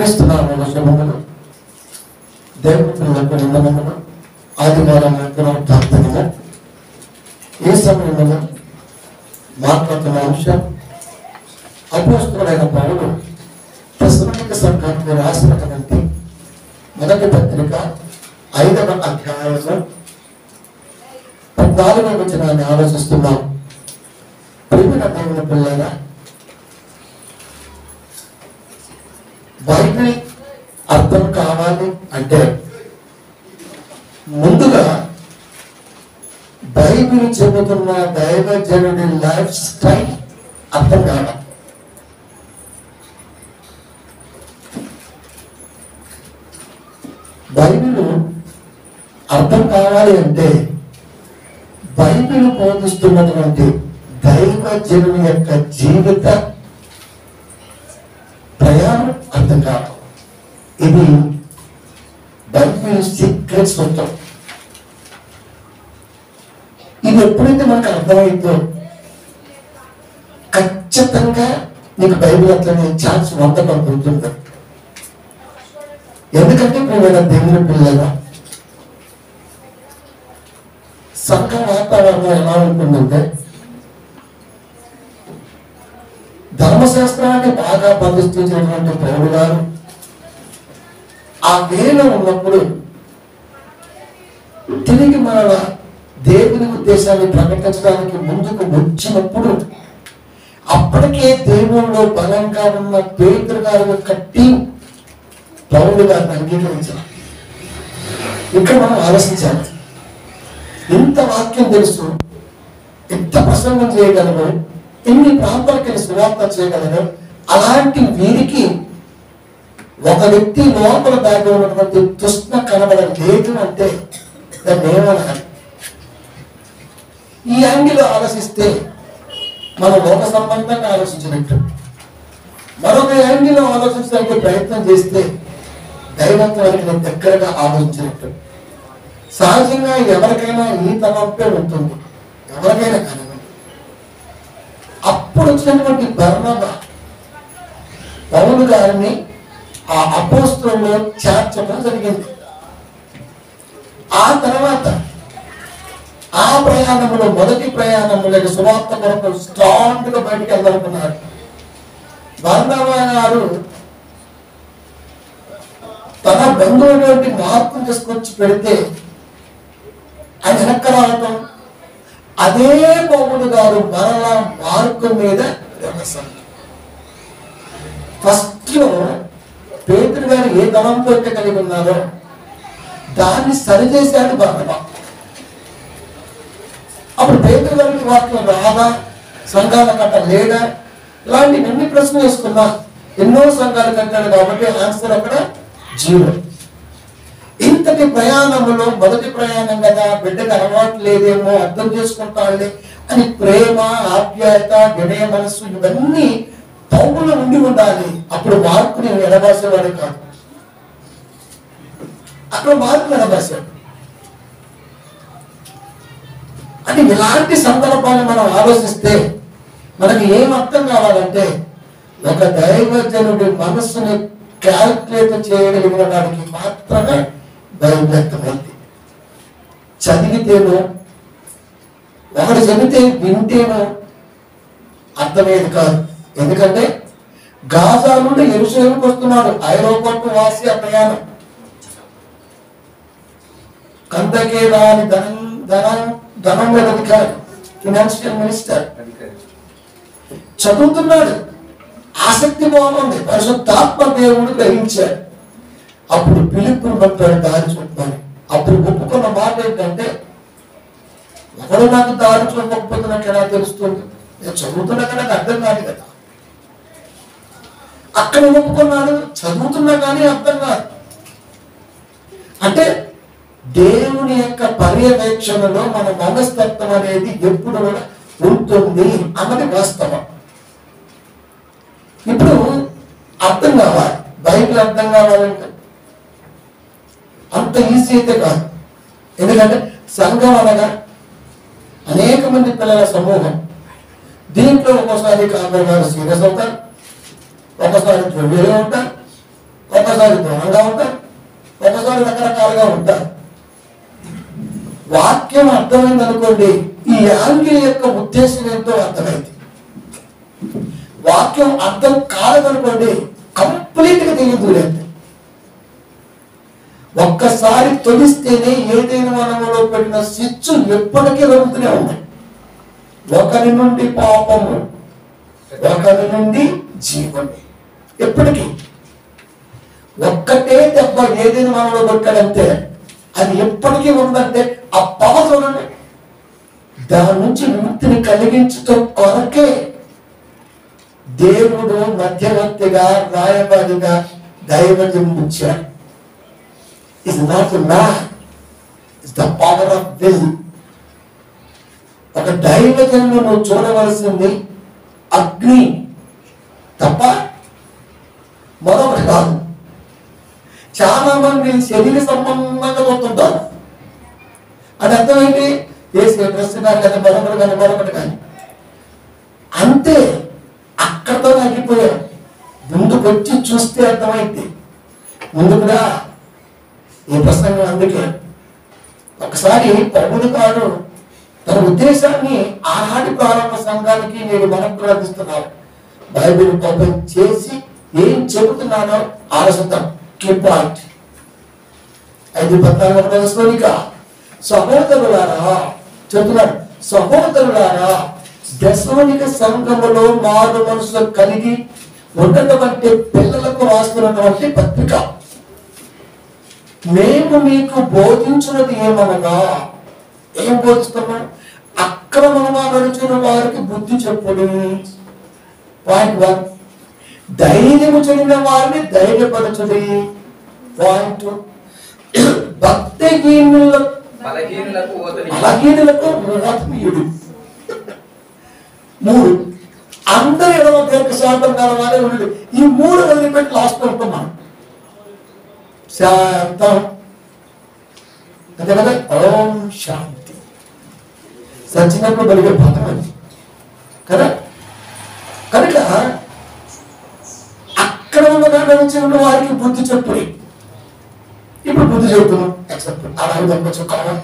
క్రీస్తునామములో శుభములు. దేవుని పిల్లలకు వందనములు. ఆదివారం ప్రార్థనగా ఈ సమయంలో మాట్లాడుతున్న అంశం అపోస్తలుడైన పౌలు తెస్సలోనిక సంఘానికి రాసినటువంటి మొదటి పత్రిక 5వ అధ్యాయంలో 14వ వచనాన్ని ఆలోచిస్తున్నాం. ప్రియమైన దేవుని పిల్లల, బైబిల్ అర్థం కావాలి అంటే ముందుగా బైబిల్ చెబుతున్న దైవజనుడి లైఫ్ స్టైల్ అర్థం కావాలి. బైబిల్ అర్థం కావాలి అంటే బైబిల్ బోధిస్తున్నటువంటి దైవజనుని యొక్క జీవిత ప్రయాణం అర్థం కావాలి. ఇది బైబిల్ సీక్రెట్ సొంతం. ఇది ఎప్పుడైతే మనకు అర్థమైందో ఖచ్చితంగా నీకు బైబిల్ అట్లనే ఛాన్స్ 100% ఉంటుంది. ఎందుకంటే ప్రియమైన దేవుని పిల్లల, సంఘ వాతావరణం ఎలా ఉంటుందంటే ధర్మశాస్త్రాన్ని బాగా బంధించినటువంటి పౌలు గారు ఆ వేలో ఉన్నప్పుడు తిరిగి మన దేవుని ఉద్దేశాన్ని ప్రకటించడానికి ముందుకు వచ్చినప్పుడు అప్పటికే దేవుల్లో బలంగా ఉన్న పేతురు గారి యొక్క టీం పౌలు గారిని అంగీకరించాలి. ఇక్కడ మనం ఆలోచించాలి. ఇంత వాక్యం తెలుసు, ఎంత ప్రసంగం చేయగలరు, ఎన్ని ప్రాంతాలకు సువార్త చేయగలరు. అలాంటి వీరికి ఒక వ్యక్తి లోపల దాగి ఉన్నటువంటి తృష్ణ కనబడలేదు అంటే దాన్ని ఏమనాలి? ఈ యాంగిల్లో ఆలోచిస్తే మనం లోక సంబంధంగా ఆలోచించినట్టు, మరొక యాంగిల్లో ఆలోచించడానికి ప్రయత్నం చేస్తే దైవత్వానికి దగ్గరగా ఆలోచించినట్టు. సహజంగా ఎవరికైనా ఈ తలంపే ఉంటుంది, ఎవరికైనా కనబడి. అప్పుడు వచ్చినటువంటి బర్నబా పౌలు గారిని ఆ అపోస్తలుల్లో చేర్చడం జరిగింది. ఆ తర్వాత ఆ ప్రయాణంలో మొదటి ప్రయాణంలో సువార్త కొరకు స్ట్రాంగ్ గా బయటికి వెళ్దామనుకున్నారు. బర్నబా గారు తన బంధువుటువంటి మార్పును తీసుకొచ్చి పెడితే ఆయన వెనక్కి రావటం, అదే పౌలు గారు మరలా మార్కు మీద ఫస్ట్ లో పేతురు గారు ఏ దళంతో అయితే కలిగి ఉన్నారో దాన్ని సరిచేశాడు బర్నబా. అప్పుడు పేతురు గారికి వాక్యం రాదా, సంఘాల కట్ట లేదా, ఇలాంటి ఎన్ని ప్రశ్నలు వేసుకున్నా ఎన్నో సంఘాలు కట్టాడు కాబట్టి ఆన్సర్ అక్కడ 0. ఇంతటి ప్రయాణంలో మొదటి ప్రయాణం కదా, బిడ్డకు అలవాటు లేదేమో, అర్థం చేసుకుంటాడులే అని ప్రేమ, ఆప్యాయత, వినయ మనస్సు ఇవన్నీ పౌరులు ఉండి ఉండాలి. అప్పుడు మార్పుని ఎడబాసేవాడు కాదు, అక్కడ మార్పుని ఎడబాసాడు. అంటే ఇలాంటి సందర్భాన్ని మనం ఆలోచిస్తే మనకి ఏం అర్థం కావాలంటే ఒక దైవజనుడి మనస్సుని క్యాల్కులేట్ చేయగలిగిన వాడికి మాత్రమే బైబిల్ అర్థమైంది. చదివితేనో ఒకటి చదివితే వింటేనో అర్థమయ్యేది కాదు. ఎందుకంటే గాజా నుండి యెరూషలేముకు వస్తున్నాడు, ఐరోపా వాసియా ప్రయాణం. కందకే రాని ధనం మీద అధికారి, ఫినాన్షియల్ మినిస్టర్ చదువుతున్నాడు, ఆసక్తి బాగుంది, పరిశుద్ధాత్మ దేవుడు గ్రహించాడు. అప్పుడు పిలుపుని పంపాడు దారి చూపమని. అప్పుడు ఒప్పుకున్న మాట ఏంటంటే, ఒకడు నాకు దారి చూపకపోతున్నట్టు ఎలా తెలుస్తుంది? నేను చదువుతున్నా కానీ నాకు అర్థం కాదు కదా. అక్కడ ఒప్పుకున్నాడు, చదువుతున్నా కానీ అర్థం కాదు. అంటే దేవుని యొక్క పర్యవేక్షణలో మన మనస్తత్వం అనేది ఎప్పుడు కూడా ఉంటుంది అన్నది వాస్తవం. ఇప్పుడు అర్థం కావాలి, బైబిల్ అర్థం కావాలంటే అంత ఈజీ అయితే కాదు. ఎందుకంటే సంఘం అనగా అనేక మంది పిల్లల సమూహం. దీంట్లో ఒక్కోసారి కాంగ్రెస్ గారు సీరియస్ అవుతారు, ఒకసారి ధ్రువ్యులు ఉంటారు, ఒకసారి దూరంగా ఉంటారు, ఒకసారి రకరకాలుగా ఉంటారు. వాక్యం అర్థమైంది అనుకోండి, ఈ యాంగిల్ యొక్క ఉద్దేశం ఏంటో అర్థమైంది. వాక్యం అర్థం కాదనుకోండి, కంప్లీట్ గా తెలియదు లేదు. ఒక్కసారి తొలిస్తేనే ఏదైనా మనములో పెట్టిన స్విచ్ ఎప్పటికీ రగుతూనే ఉంది. ఒకరి నుండి పాపము, ఒకరి నుండి జీవమే. ఎప్పటికీ ఒక్కటే దెబ్బ ఏదైనా మనలో పెట్టాడంటే అది ఎప్పటికీ ఉందంటే ఆ పవర్ చూడండి. దాని నుంచి విముక్తిని కలిగించటం కొరకే దేవుడు మధ్యవర్తిగా, రాయబారిగా దైవజనం ఇచ్చాడు. Is not man, is the power of will. ఒక దైవజనంలో నువ్వు చూడవలసింది అగ్ని తప్ప మరొకటి కాదు. చాలా మంది శరీర సంబంధంగా పోతుంటారు. అది అర్థమైంది, వేసే డ్రెస్ కానీ లేదా మరొకటి కానీ అంతే, అక్కడతో ఆగిపోయారు. ముందుకు వచ్చి చూస్తే అర్థమైంది. ముందుకురా ఈ ప్రసంగం. అందుకే ఒకసారి పౌలు గారు తన ఉద్దేశాన్ని ఆనాటి ప్రారంభ సంఘానికి నేను మనకు ప్రకటిస్తున్నాను. బైబిల్ ఓపెన్ చేసి ఏం చెబుతున్నానో ఆలోచిద్దాం. పాయింట్ 5:14 సహోదరులారా చెబుతున్నాడు. సహోదరులారా, దశలోనిక సంఘములో మారు మనసు కలిగి ఉన్నటువంటి పిల్లలకు రాస్తున్నటువంటి పత్రిక. మేము మీకు బోధించినది ఏమనగా, ఏం బోధిస్తున్నాం? అక్రమంగా నడుచున్న వారికి బుద్ధి చెప్పుడి. పాయింట్ 1, ధైర్యము చెందిన వారిని ధైర్యపరచుడి. పాయింట్ 2, బలహీనులకు ఓతనీయుడు. 3, అందరూ ఎడమ దీర్ఘశాంతం కలవాలి ఉండి. ఈ 3 వదిలిపెట్టి లాస్ట్ ఉంటాం మనం. శాంతం అంటే కదా, ఓం శాంతి. సచ్చినప్పుడు కలిగే పదం అది కదా. కనుక అక్రమంగా నడిచిన వారికి బుద్ధి చెప్పుడి. ఇప్పుడు బుద్ధి చెబుతున్నాం, ఎక్సెప్ట్ అలాగే చెప్పచ్చు కావాలి.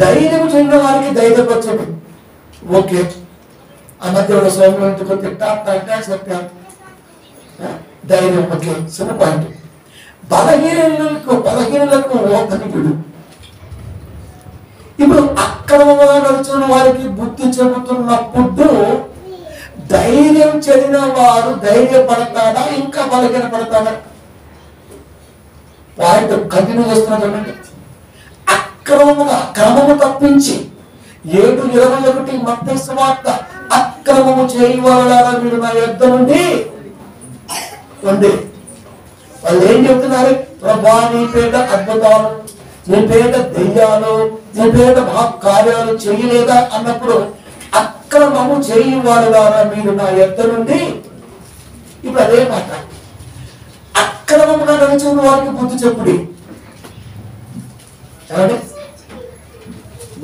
ధైర్యం చెందిన వారికి ధైర్యపరచండి. ఓకే, ఆ మధ్య సోమం ధైర్యం. ఓకే, చిన్న పాయింట్. బలహీనులకు ఓతనీయుడు. ఇప్పుడు అక్రమంగా నడుచున్న వారికి బుద్ధి చెబుతున్నప్పుడు ధైర్యం చెందిన వారు ధైర్యపడతాడా, ఇంకా బలహీన పడతాడా? పాయింట్ కంటిన్యూ చేస్తున్నా. క్రమము తప్పించి 7:21 మత్తయి సువార్త, అక్రమము చేయవాళ్ళారా మీరు నా యొద్ద నుండి ఉంది. వాళ్ళు ఏం చెప్తున్నారు? ప్రభా, నీ పేట అద్భుతాలు, నీ పేట దెయ్యాలు, నీ పేట మహాకార్యాలు చేయలేదా అన్నప్పుడు అక్రమము చేయవాళ్ళారా మీరు నా యొద్ద నుండి. ఇప్పుడు అదే మాట, అక్రమంగా నడుచుకున్న వారికి బుద్ధి చెప్పుడి.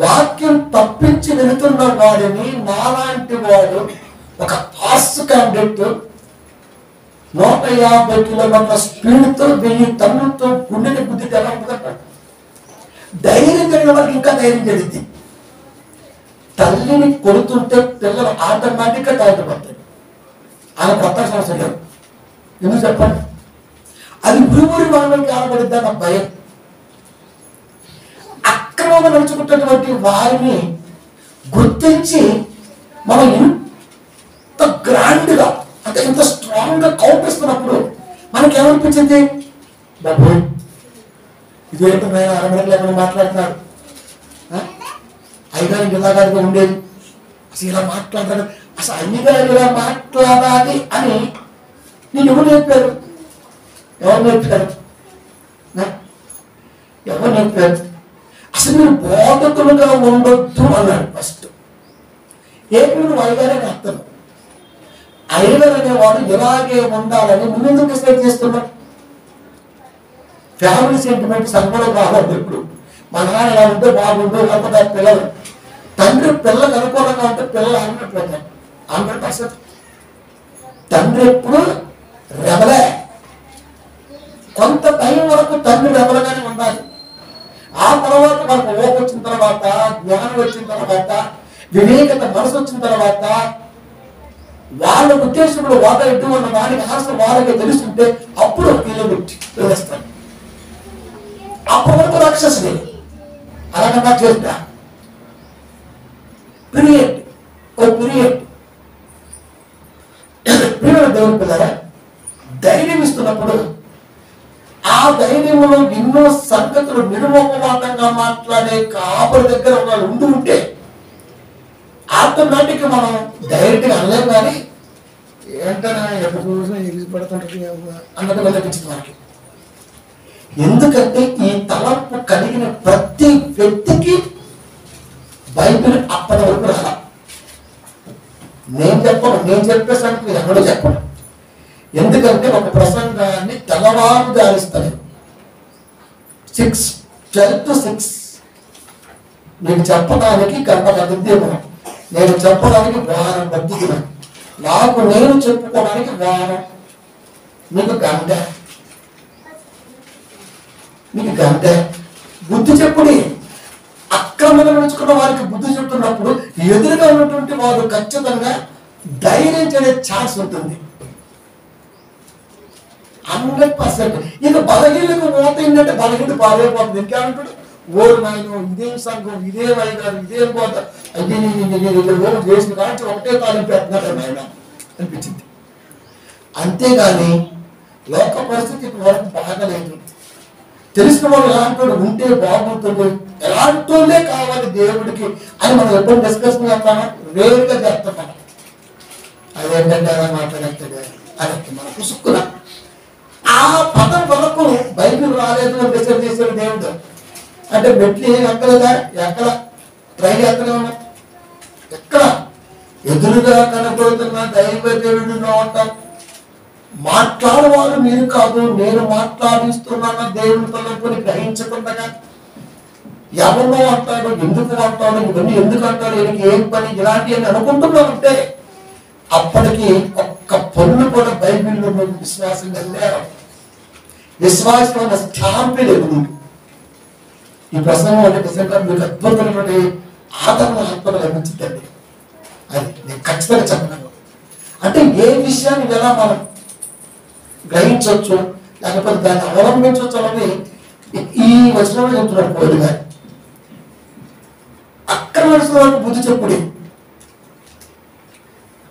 వాక్యం తప్పించి వెళుతున్న వాడిని నాలాంటి వాడు, ఒక పాస్ క్యాండిడేట్ 150 కిలోమీటర్ల స్పీడ్తో 1000 టన్నులతో గుండెని బుద్ధి ఎలా ఉంటుందంట. ధైర్యం కలిగిన వారికి ఇంకా ధైర్యం జరిగింది. తల్లిని కొడుతుంటే పిల్లలు ఆటోమేటిక్గా తాగుతుంటారు. ఆయన కొత్త సమస్య లేదు. ఎందుకు చెప్పండి? అది ఊరి మనకి ఆడబడిద్దా నా భయం. అక్రమంగా నడుచుకుంటున్నటువంటి వారిని గుర్తించి మనం ఇంత గ్రాండ్గా, అంటే ఇంత స్ట్రాంగ్ గా కౌంటిస్తున్నప్పుడు మనకి ఏమనిపించింది? బాబు, ఇదేంటో నేను అరగడలేమని మాట్లాడుతున్నాడు. అయ్యగారికి ఇలాగా ఉండేది, అసలు ఇలా మాట్లాడతాడు, అసలు అయ్యగారు ఇలా మాట్లాడాలి అని నేను ఎవరు నేర్పారు? ఎవరు నేర్పారు? అసలు మీరు బోధకులుగా ఉండొద్దు అన్నాడు ఫస్ట్. ఏమి నువ్వు అయ్యగారే అర్థం. అయ్యగారు అనేవాడు ఇలాగే ఉండాలని ముందుకు డిసైడ్ చేస్తున్నాడు. ఫ్యామిలీ సెంటిమెంట్ సంబంధం రావాలి. ఇప్పుడు మా నాన్న ఇలా ఉంటే బాగుండు అనుకుంటారు పిల్లలు. తండ్రి పిల్లలకు అనుకూలంగా ఉంటే పిల్లలు 100%. తండ్రి ఎప్పుడు రెబలే, కొంత టైం వరకు తండ్రి ఎవరుగానే ఉండాలి. ఆ తర్వాత మనకు ఓపు వచ్చిన తర్వాత, జ్ఞానం వచ్చిన తర్వాత, వివేకత మనసు వచ్చిన తర్వాత, వాళ్ళ ఉద్దేశంలో వాళ్ళ ఎడ్డు ఉన్న వారికి ఆశ వాళ్ళకి తెలుస్తుంటే అప్పుడు వీళ్ళు తెలుస్తాడు. అప్పటి వరకు రాక్షసుడే అలాగన్నా చేస్తా పీరియడ్ దేవుని పిల్లరా, ధైర్యం ఇస్తున్నప్పుడు ఆ ధైర్యంలో ఎన్నో సంగతులు నిర్మోహమాటంగా మాట్లాడే కాపరి దగ్గర వాళ్ళు ఉంటే ఆటోమేటిక్ మనం డైరెక్ట్గా అనలేము. కానీ ఏంటన్నా ఎప్పుడు చూసినా ఎగిసి పడుతుంటుంది అన్నట్టుగా అనిపించింది మనకి. ఎందుకంటే ఈ తలంపు కలిగిన ప్రతి వ్యక్తికి బైబిల్ అప్పటి వరకు రాలా. నేను చెప్పేసరికి ఎవడో చెప్పను. ఎందుకంటే ఒక ప్రసంగాన్ని తెల్లవారు ధ్యానిస్తాను. 12 to 6 నీకు చెప్పడానికి గంట పద్ధతి, నేను చెప్పడానికి వారం పద్ధతి, నాకు నేను చెప్పుకోవడానికి వారం, మీకు గంట బుద్ధి చెప్పుడి. అక్రమంగా నడుచుకున్న వారికి బుద్ధి చెప్తున్నప్పుడు ఎదురుగా ఉన్నటువంటి వారు ఖచ్చితంగా ధైర్యం చేసే ఛాన్స్ ఉంటుంది 100%. ఇక బలహీనకు పోతుందంటే బలహీన పారైపోతుంది. ఇంకేమంటాడు, ఓరు నాయన ఇదేం సంఘం, ఇదే వైగారు, ఇదేం పోత ఓరు చేసిన కానీ ఒకటే తాలింపు పెడుతున్నాడు నాయన అనిపించింది. అంతేగాని లోక పరిస్థితి వరకు బాగాలేదు. తెలిసిన వాళ్ళు ఎలాంటి ఉంటే బాగుంటుంది, ఎలాంటి కావాలి దేవుడికి అని మనం ఎప్పుడు డిస్కషన్ చేస్తామా, వేరుగా చేస్తాం. మనం అదేంటంటే అలా మాట్లాడతాడు అని మనం పుసుక్కున్నా. ఆ పదం వరకు బైబిల్ రాలేదు అని డిసైడ్ చేశాడు దేవుడు. అంటే మెట్లు ఏం ఎక్కలేదా, ఎక్కడ ట్రై చేస్తూనే ఉన్నా, ఎక్కడ ఎదురుగా కనపడుతున్న దైవ దేవుడు అంటాం. మాట్లాడేవారు మీరు కాదు, నేను మాట్లాడిస్తున్నాను దేవుని తలపుని గ్రహించకుండా ఎవరినో అంటాడు, ఎందుకు అంటాడు, ఇవన్నీ ఎందుకు అంటాడు, ఈయనకి ఏం పని, ఇలాంటివన్నీ అనుకుంటున్నామంటే అప్పటికి ఒక్క పన్ను కూడా బైబిల్లో మీకు విశ్వాసం లేదు. విశ్వాసం అన్న స్టాంపే లేదు మీకు. ఈ ప్రసంగం అంటే నిజంగా మీకు అద్భుతమైనటువంటి ఆదరణ ఆత్మలు లభించిందండి. అది నేను ఖచ్చితంగా చెప్పగలను. అంటే ఏ విషయాన్ని ఎలా మనం గ్రహించవచ్చు, లేకపోతే దాన్ని అవలంబించవచ్చు అని ఈ వచనంలో చెప్తున్నాడు పౌలు గారు. అక్కడ నడుస్తున్న బుద్ధి చెప్పుడి.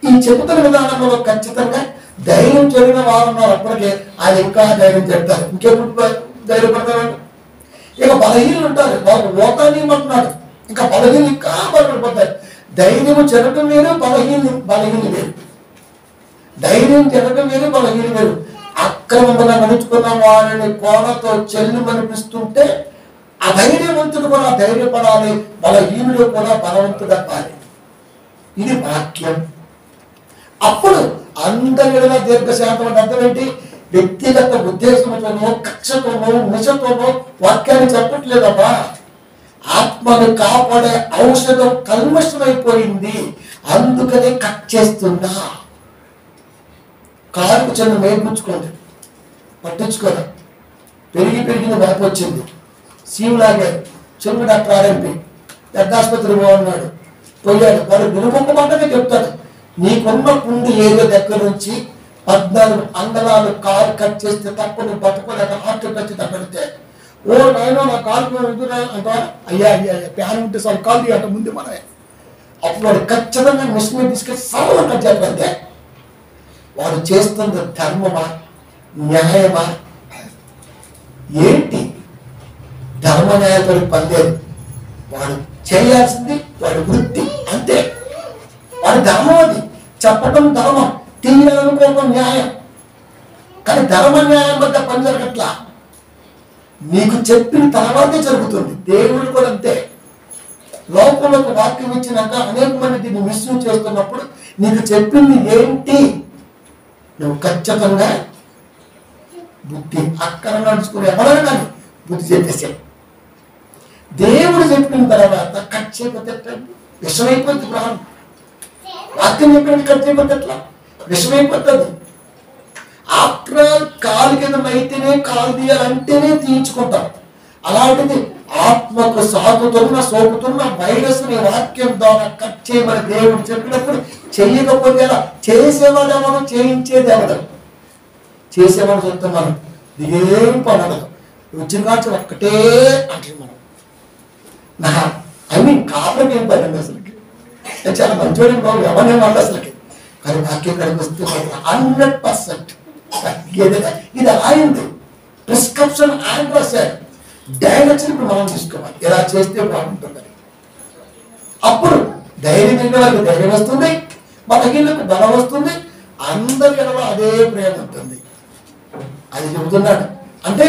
ఈ చెబుతున్న విధానంలో ఖచ్చితంగా ధైర్యం జరిగిన వారు ఉన్నారు. అప్పటికే ఆయన ఇంకా ధైర్యం చెప్తారు. ఇంకెప్పుడు ధైర్యపడతారు. ఇక బలహీనలు ఉంటారు, వాళ్ళు ఓతానీయమంటున్నాడు. ఇంకా బలహీనలు ఇంకా బలపడిపోతారు. ధైర్యం జరగడం వేరు, బలహీన వేరు. ధైర్యం జరగడం వేరు, బలహీన వేరు. అక్రమంగా నడుచుకున్న వారిని కోడతో చెల్లు అనిపిస్తుంటే అధైర్యవంతుడు కూడా ధైర్యపడాలి, బలహీనుడు కూడా బలవంతుడు అవ్వాలి. ఇది వాక్యం. అప్పుడు అందరిగా దీర్ఘశాంతం అంటే అర్థం ఏంటి? వ్యక్తిగత ఉద్దేశంతోనో కక్షతోనో నిశతోనో వాక్యాన్ని చెప్పట్లేదమ్మా. ఆత్మను కాపాడే ఔషధం కల్మషమైపోయింది, అందుకనే కట్ చేస్తున్నా. కారుకు చిన్న మేపుచ్చుకోండి, పట్టించుకోరా. పెరిగిన వ్యాపి వచ్చింది, సీమ్ లాగారు, చెరువు డాక్టర్ ఆర్ఎంపీ పెద్ద ఆసుపత్రి బాగున్నాడు, పోయాడు. వాడు వినుకొక మాటనే చెప్తాడు, నీకున్న పుండు ఏరియా దగ్గర నుంచి 14 అంగళాలు కారు కట్ చేస్తే తప్ప నువ్వు పట్టుకోలేక హార్ట్ వచ్చి తగ్గడితే, ఓ నాయనో నా కాలు అంట, అయ్యా ప్యాన్ ఉంటే సార్ కాలు అంట ముందు మనమే. అప్పుడు వాడు ఖచ్చితంగా మిషన్ తీసుకెళ్ళి సరళ కట్ చేయాలంటే వాడు చేస్తున్న ధర్మమా న్యాయమా ఏంటి? ధర్మ న్యాయపడి పనిలేదు. వాడు చేయాల్సింది వాడి వృత్తి అంతే. వాడి ధర్మం అది, చెప్పడం ధర్మం, తీయాలనుకోవడం న్యాయం. కానీ ధర్మ న్యాయం వద్ద పని జరగట్లా. నీకు చెప్పిన తర్వాతే జరుగుతుంది. దేవుడు కూడా అంతే. లోకంలోకి వాక్యం ఇచ్చినాక అనేక మంది దీన్ని మిస్యూజ్ చేస్తున్నప్పుడు నీకు చెప్పింది ఏంటి? నువ్వు ఖచ్చితంగా బుద్ధి అక్కడ నడుచుకుని ఎవరైనా కానీ బుద్ధి చెప్పేసే. దేవుడు చెప్పిన తర్వాత కట్ చేయకపోతే విషమైపోతుంది. ప్రాణం వాక్యం చెప్పినట్టు కట్ చేయకపోతే ఎట్లా? విషమైపోతుంది. ఆఫ్టర్ ఆల్ కాలు కింద అయితేనే కాలు తీయాలంటేనే తీయించుకుంటాం. అలాంటిది ఆత్మకు సోకుతున్న వైరస్ ని వాక్యం ద్వారా కట్ చేయమని దేవుడు చెప్పినప్పుడు చెయ్యకపోతే ఎలా? చేసేవాడు ఎవరు, చేయించేది ఎవరు? చేసేవాడు చెప్తాం మనం, ఏం పడదు, వచ్చిన కాల్చి ఒక్కటే అంటారు మనం. కాపురం ఏం పడింది అసలుకి, చాలా మంచోడి బాబు, ఎవరినే వాళ్ళు అసలుకి. కానీ వాక్యం ఇక్కడికి వస్తే 100% ఇది అయింది. ప్రిస్క్రిప్షన్ ఆయన రాశారు, డైరెక్షన్ ఇప్పుడు మనం తీసుకోవాలి, ఎలా చేస్తే బాగుంటుందని. అప్పుడు ధైర్యం తిన్న వాళ్ళకి ధైర్యం వస్తుంది, బలహీనకు బలం వస్తుంది, అందరి ఎడలో అదే ప్రేమ ఉంటుంది. అది చెబుతున్నాడు. అంటే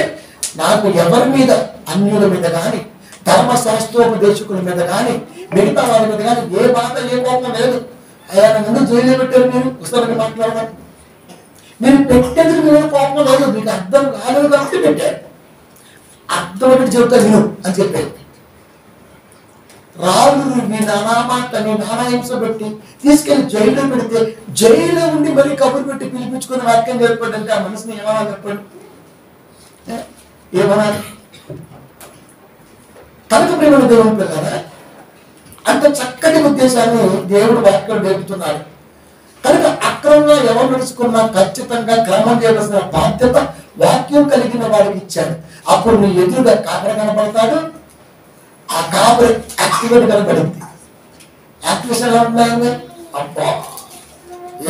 నాకు ఎవరి మీద, అన్యుల మీద కానీ, ధర్మశాస్త్రోపదేశకుల మీద కానీ, మిగతా వాళ్ళ మీద కానీ ఏ బాధ ఏ కోపం లేదు. అయ్యా నన్ను జైలు పెట్టారు, మీరు పుస్తకాన్ని మాట్లాడదాం, మీరు పెట్టేందుకు మీద కోపం లేదు, మీకు అర్థం కాలేదు కాబట్టి పెట్టారు, అర్థం చెబుతా విను అని చెప్పారు. రాళ్ళు నానా హింస పెట్టి తీసుకెళ్లి జైల్లో పెడితే, జైల్లో ఉండి మరీ కబురు పెట్టి పిలిపించుకుని వాక్యం చెప్పండి. ఆ మనసుని ఏమన్నా చెప్పండి, ఏమనాలి? కనుక ప్రేమ దేవుని పిల్లరా, అంత చక్కటి ఉద్దేశాన్ని దేవుడు వాక్యం నేర్పుతున్నాడు. కనుక అక్రమంగా ఎవరు నడుచుకున్నా ఖచ్చితంగా క్రమం చేయవలసిన బాధ్యత వాక్యం కలిగిన వాడికి ఇచ్చాడు. అప్పుడు నీ ఎదురుగా కాపరి కనబడతాడు, ఆ కాపరి యాక్టివేట్ కనబడింది. యాక్టివేషన్ ఎలా ఉన్నాయండి? అబ్బా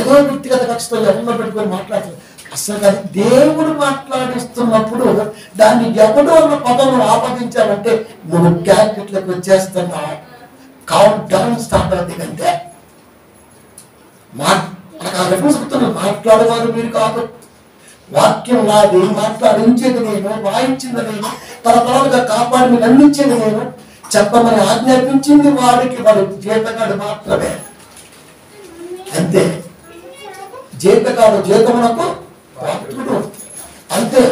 ఏదో వ్యక్తిగత కక్షతో ఎవరిలో పెట్టుకొని మాట్లాడుతుంది అసలు కాదు. దేవుడు మాట్లాడిస్తున్నప్పుడు దాన్ని ఎవడో ఉన్న పదం ఆపాదించాలంటే నువ్వు క్యారెక్టర్లకు వచ్చేస్తున్నావు, కౌంట్ డౌన్ స్టార్ట్ అవుతుంది. కంటే మాట్లాడేవారు మీరు కాదు, వాక్యం నాది, మాట్లాడించేది నేను, వాయించింది నేను, తరతరాలుగా కాపాడి మీరు అందించేది నేను, చెప్పమని ఆజ్ఞాపించింది వాడికి వాడు జీతగాడు మాత్రమే. అంతే, జీతగాడు జీతమునకు పాత్రుడు. అంతే,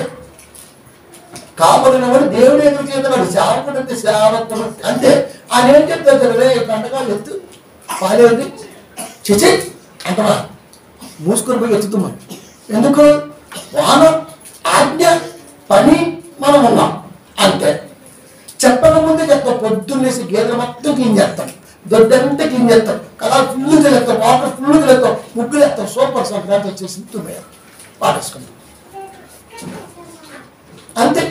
కాబడిన వాడు దేవుడు ఎదురు జీతగాడు, సేవకుడు అంటే సేవకుడు. అంతే, ఆయన ఏం చెప్తారు? రే కంటకాలు ఎత్తు, పాలేది చిచి అంటమా, మూసుకొని పోయి ఎత్తుతున్నాం. ఎందుకు? వాన ఆజ్ఞ పని మనం ఉన్నాం. అంతే, చెప్పక ముందే చెప్తాం. పొద్దున్నేసి గేదెలు మొత్తం క్లీన్ చేస్తాం, దొడ్డంతా క్లీన్ చేస్తాం, కళ ఫుల్గా లేస్తాం, వాటర్ ఫుల్గా లేస్తాం, ముగ్గులు వేస్తాం, సూపర్ సంక్రాంతి వచ్చేసి పాటేసుకుంటాం. అంతే,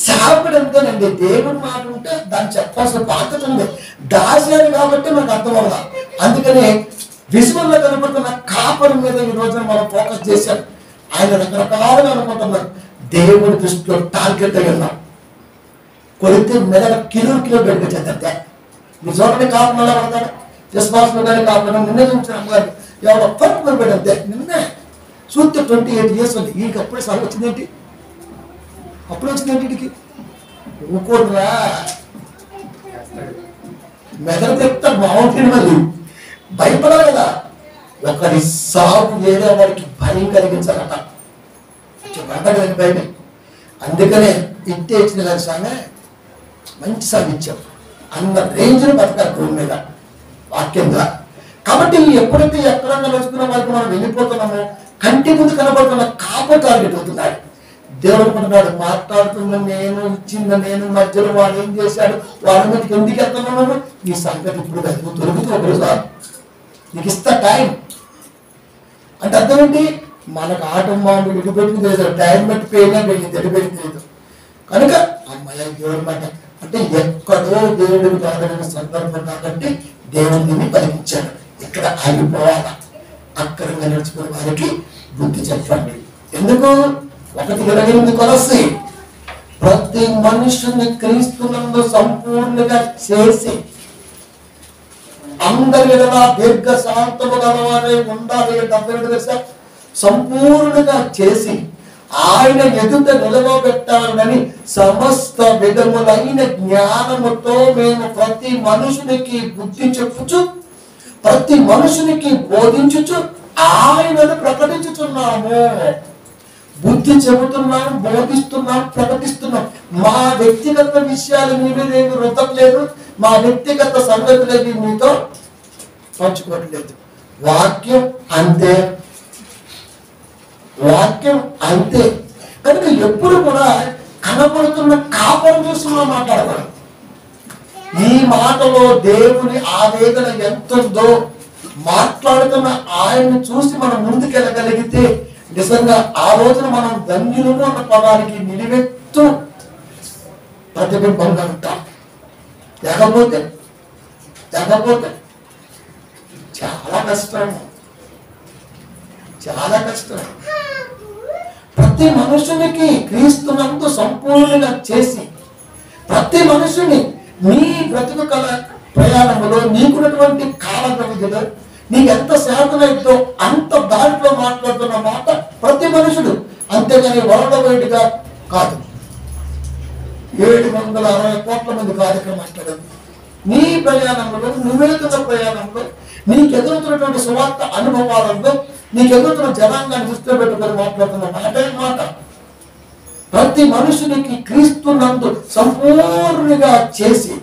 సేవకుడు అంతేనండి. దేవుడు మాట ఉంటే దాన్ని చెప్పాల్సిన బాధ్యత ఉంది. దాచారు కాబట్టి మనకు అర్థం అవ్వదా. అందుకనే విజువల్లో కనపడుతున్న కాపరి మీద ఈ రోజున మనం ఫోకస్ చేశాం. ఆయన రకరకాలుగా అనుకుంటున్నారు. దేవుడి దృష్టిలో టార్గెట్ అయి ఉన్నాం. కొడితే మెదడ కిలో పెట్టుకొచ్చేదంతే. మీ చోటని కాపు ఎలా పడతాడు? విశ్వాసం కానీ కాపాడు. నిన్నే చూసిన అమ్మగారు ఎవరో ఫస్ట్ పెట్టంతే. నిన్నే చూస్తే 28 years ఉంది. ఈయనకి అప్పుడే సార్ వచ్చిందేంటి? అప్పుడు వచ్చిందేంటి? ఇంటికి ఊకోడురా, మెదడు చెప్తా బాగుంటుంది. మళ్ళీ భయపడాలి కదా. ఒకరి సాగు వేరే వాడికి భయం కలిగించాలట, భయం. అందుకనే ఇంటే ఇచ్చిన కానీ సామె మంచి సాగు ఇచ్చాం అన్న రేంజ్ను బతకాలి భూమి మీద వాక్యంగా. కాబట్టి ఎప్పుడైతే ఎక్కడ నడుచుకున్న వాళ్ళకి మనం వెళ్ళిపోతున్నామో కంటి ముందు కనబడుతున్న కాపు టార్గెట్ అవుతున్నాడు. దేవుడు అనుకుంటున్నాడు, మాట్లాడుతున్న నేను, ఇచ్చింది నేను, మధ్యలో వాడు ఏం చేశాడు, వాడి మీదకి ఎందుకు వెళ్తున్నాను? ఈ సంగతి ఇప్పుడు దొరుకుతూ ఒకరు సార్ నీకు ఇస్తా టైం అంటే అర్థం ఏంటి? మనకు ఆట మామూలు ఇటుపెట్టుకు తెలియదు, టైం బట్టి పేరుగా పెరిగింది, ఎటుపెట్టి తెలియదు. కనుక అమ్మాయి దేవుడు మాట అంటే ఎక్కడో దేవుడికి కాదైన సందర్భం కాబట్టి దేవుడిని పలికించాడు. ఇక్కడ ఆగిపోవాలా, అక్కడంగా నడుచుకునే వారికి బుద్ధి చెప్పండి. ఎందుకు? 1:28 కొలసి ప్రతి మనుషుని క్రీస్తునందు సంపూర్ణంగా చేసి అందరి దీర్ఘ శాంతము గలవారై ఉండాలి. 72 సంపూర్ణంగా చేసి ఆయన ఎదుట నిలవబెట్టాలని సమస్త విధములైన జ్ఞానముతో మేము ప్రతి మనుషునికి బుద్ధి చెప్పుచు, ప్రతి మనుషునికి బోధించుచు ఆయనను ప్రకటించుచున్నాము. బుద్ధి చెబుతున్నాం, బోధిస్తున్నాం, ప్రకటిస్తున్నాం. మా వ్యక్తిగత విషయాలు మీరేమి రుద్దట్లేదు, మా వ్యక్తిగత సంగతులేవి మీతో పంచుకోవట్లేదు. వాక్యం అంతే, వాక్యం అంతే. కనుక ఎప్పుడు కూడా కనబడుతున్న కాపం చూసి మనం మాట్లాడకూడదు. ఈ మాటలో దేవుని ఆవేదన ఎంతుందో మాట్లాడుతున్న ఆయన్ని చూసి మనం ముందుకెళ్ళగలిగితే నిజంగా ఆ రోజున మనం ధన్యులము అన్న పదానికి నిలువెత్తు ప్రతిబింబంగా ఉంటాం. లేకపోతే చాలా కష్టం, చాలా కష్టం. ప్రతి మనుషునికి క్రీస్తునందు సంపూర్ణంగా చేసి ప్రతి మనుషుని నీ బ్రతుకు కల ప్రయాణంలో నీకున్నటువంటి కాల వ్యవధిలో నీకు ఎంత శాతమైందో అంత దాంట్లో మాట్లాడుతున్న మాట ప్రతి మనుషుడు. అంతేగాని వరడవేడిగా కాదు. 760 కోట్ల మంది కార్యక్రమం మాట్లాడారు. నీ ప్రయాణంలో నువ్వెళ్తున్న ప్రయాణంలో నీకు ఎదురుతున్నటువంటి సువార్త అనుభవాలలో నీకు ఎదురుతున్న జనాంగాన్ని దృష్టిలో పెట్టుకొని మాట్లాడుతున్న మాట ప్రతి మనుషునికి క్రీస్తునందు సంపూర్ణంగా చేసి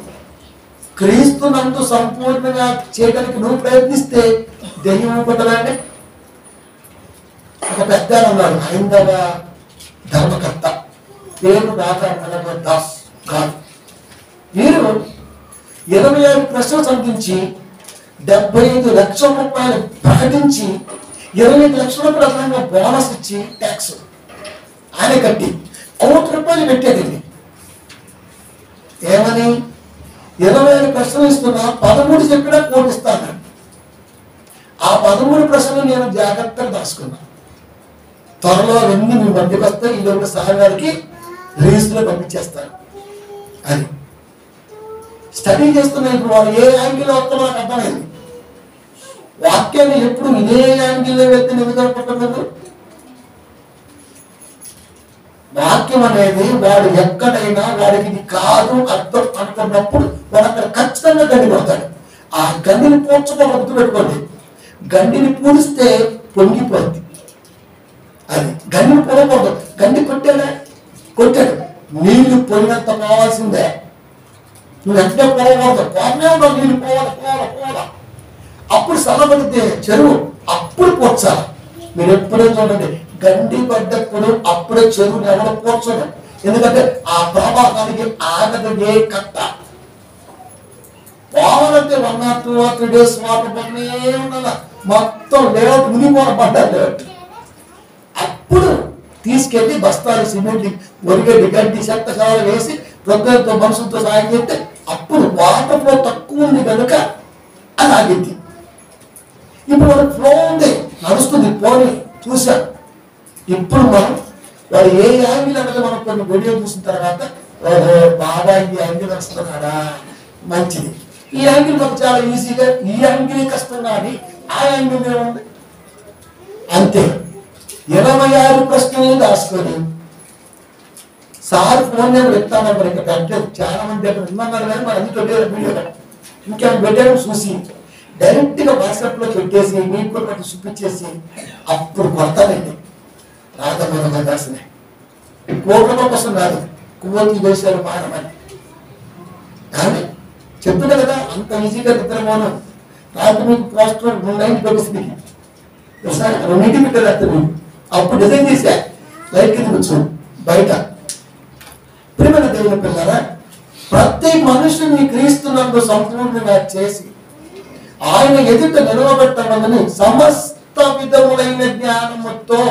క్రీస్తునందు సంపూర్ణంగా చేయడానికి నువ్వు ప్రయత్నిస్తే దెయ్యం కొట్టదండి. ఒక పెద్ద ఉన్నాడు, హైందవ ధర్మకర్త, పేరు రాధా దాస్ గారు. మీరు 26 ప్రశ్నలు సంధించి 75 లక్షల రూపాయలు ప్రకటించి 25 లక్షల రూపాయల బోనస్ ఇచ్చి ట్యాక్స్ ఆయన కట్టి 1 కోటి రూపాయలు పెట్టేది. ఏమని 25 ప్రశ్నలు ఇస్తున్నా 13 చెప్పినా 1 కోటి ఇస్తాను. ఆ 13 ప్రశ్నలు నేను జాగ్రత్తగా దాచుకున్నా. త్వరలో అవన్నీ మీ మధ్యకి వస్తాయి. ఈ లోపల సహాయానికి రిలీజ్లో పంపించేస్తాను. అది స్టడీ చేస్తున్నా. ఇప్పుడు వాళ్ళు ఏ యాంగిల్లో వస్తారో నాకు అర్థమైంది. వాక్యాన్ని ఎప్పుడు ఇదే యాంగిల్లో వెళ్తే నిలబడుకుంటున్నారు. వాక్యం అనేది వాడు ఎక్కడైనా వాడికి ఇది కాదు అర్థం అనుకున్నప్పుడు వాడు అక్కడ ఖచ్చితంగా గండి కొడతాడు. ఆ గండిని పూడ్చడం గుర్తు పెట్టుకోండి. గండిని పూడిస్తే పొంగిపోద్ది. అది గండిని పొడకూడదు. గండి కొట్టాడు నీళ్లు పొంగినంత కావాల్సిందే. నువ్వు ఎక్కడే పోకూడదు. పోనే ఉండవు. నీళ్ళు పోవాలి. అప్పుడు సలబడితే చెరువు అప్పుడు పోడ్చాలి. మీరు ఎప్పుడే చూడండి, గండి పడ్డప్పుడు అప్పుడే చెరువుని ఎవరు పోడ్చడం. ఎందుకంటే ఆ ప్రవాహానికి ఆగదు ఏ కట్ట. పోవాలంటే 1 or 2 or 3 days వాటర్ పక్కనే ఉండాలి. మొత్తం లేఅవుట్ మునిపోవడం పడ్డారు. లేఅవుట్ అప్పుడు తీసుకెళ్లి బస్తాలు సిమెంట్ ఒరిగడ్డి గడ్డి చెత్త కావాలి వేసి ప్రొక్కలతో మనుషులతో సాయం చేస్తే అప్పుడు వాటర్ ఫ్లో తక్కువ ఉంది కనుక అది ఆగింది. ఇప్పుడు ఫ్లో ఉంది, నడుస్తుంది, పోనీ చూసాం. ఇప్పుడు మనం వాడు ఏ యాంగిల్ అనేది మనం కొన్ని వీడియో చూసిన తర్వాత ఓహో బాగా ఈ యాంగిల్ వస్తున్నాడా మంచిది. ఈ యాంగిల్ మాకు చాలా ఈజీగా, ఈ యాంగిల్ కష్టం కానీ ఆ యాంగిల్ ఏముంది అంతే. 26 ప్రశ్నలు రాసుకొని సార్ ఫోన్ నెంబర్ ఇస్తాను. మరి ఇంకా పెట్టలేదు. చాలా మంది అక్కడ ఉన్నారు కానీ మరి అన్ని పెట్టారు. వీడియో ఇంకేమైనా పెట్టారు చూసి డైరెక్ట్ గా వాట్సాప్ లో పెట్టేసి మీకు కూడా చూపించేసి అప్పుడు కొడతానండి. రాధమన దాసనే కోట్ల కోసం కాదు, కువతి దేశాలు మానమని. కానీ చెప్తున్నా కదా అంత ఈజీగా నిద్రపోనం. రాత్రి మీకు పోస్టర్ 2 పెట్టేసి రెండింటి పెట్టారు. అప్పుడు డిజైన్ చేశా లైట్ కింద కూర్చొని బయట. ప్రియమైన దేవుని పిల్లరా, ప్రతి మనుషుని క్రీస్తునందు సంపూర్ణంగా చేసి ఆయన ఎదుట నిలవబెట్టమని సమస్త విధములైన జ్ఞానముతో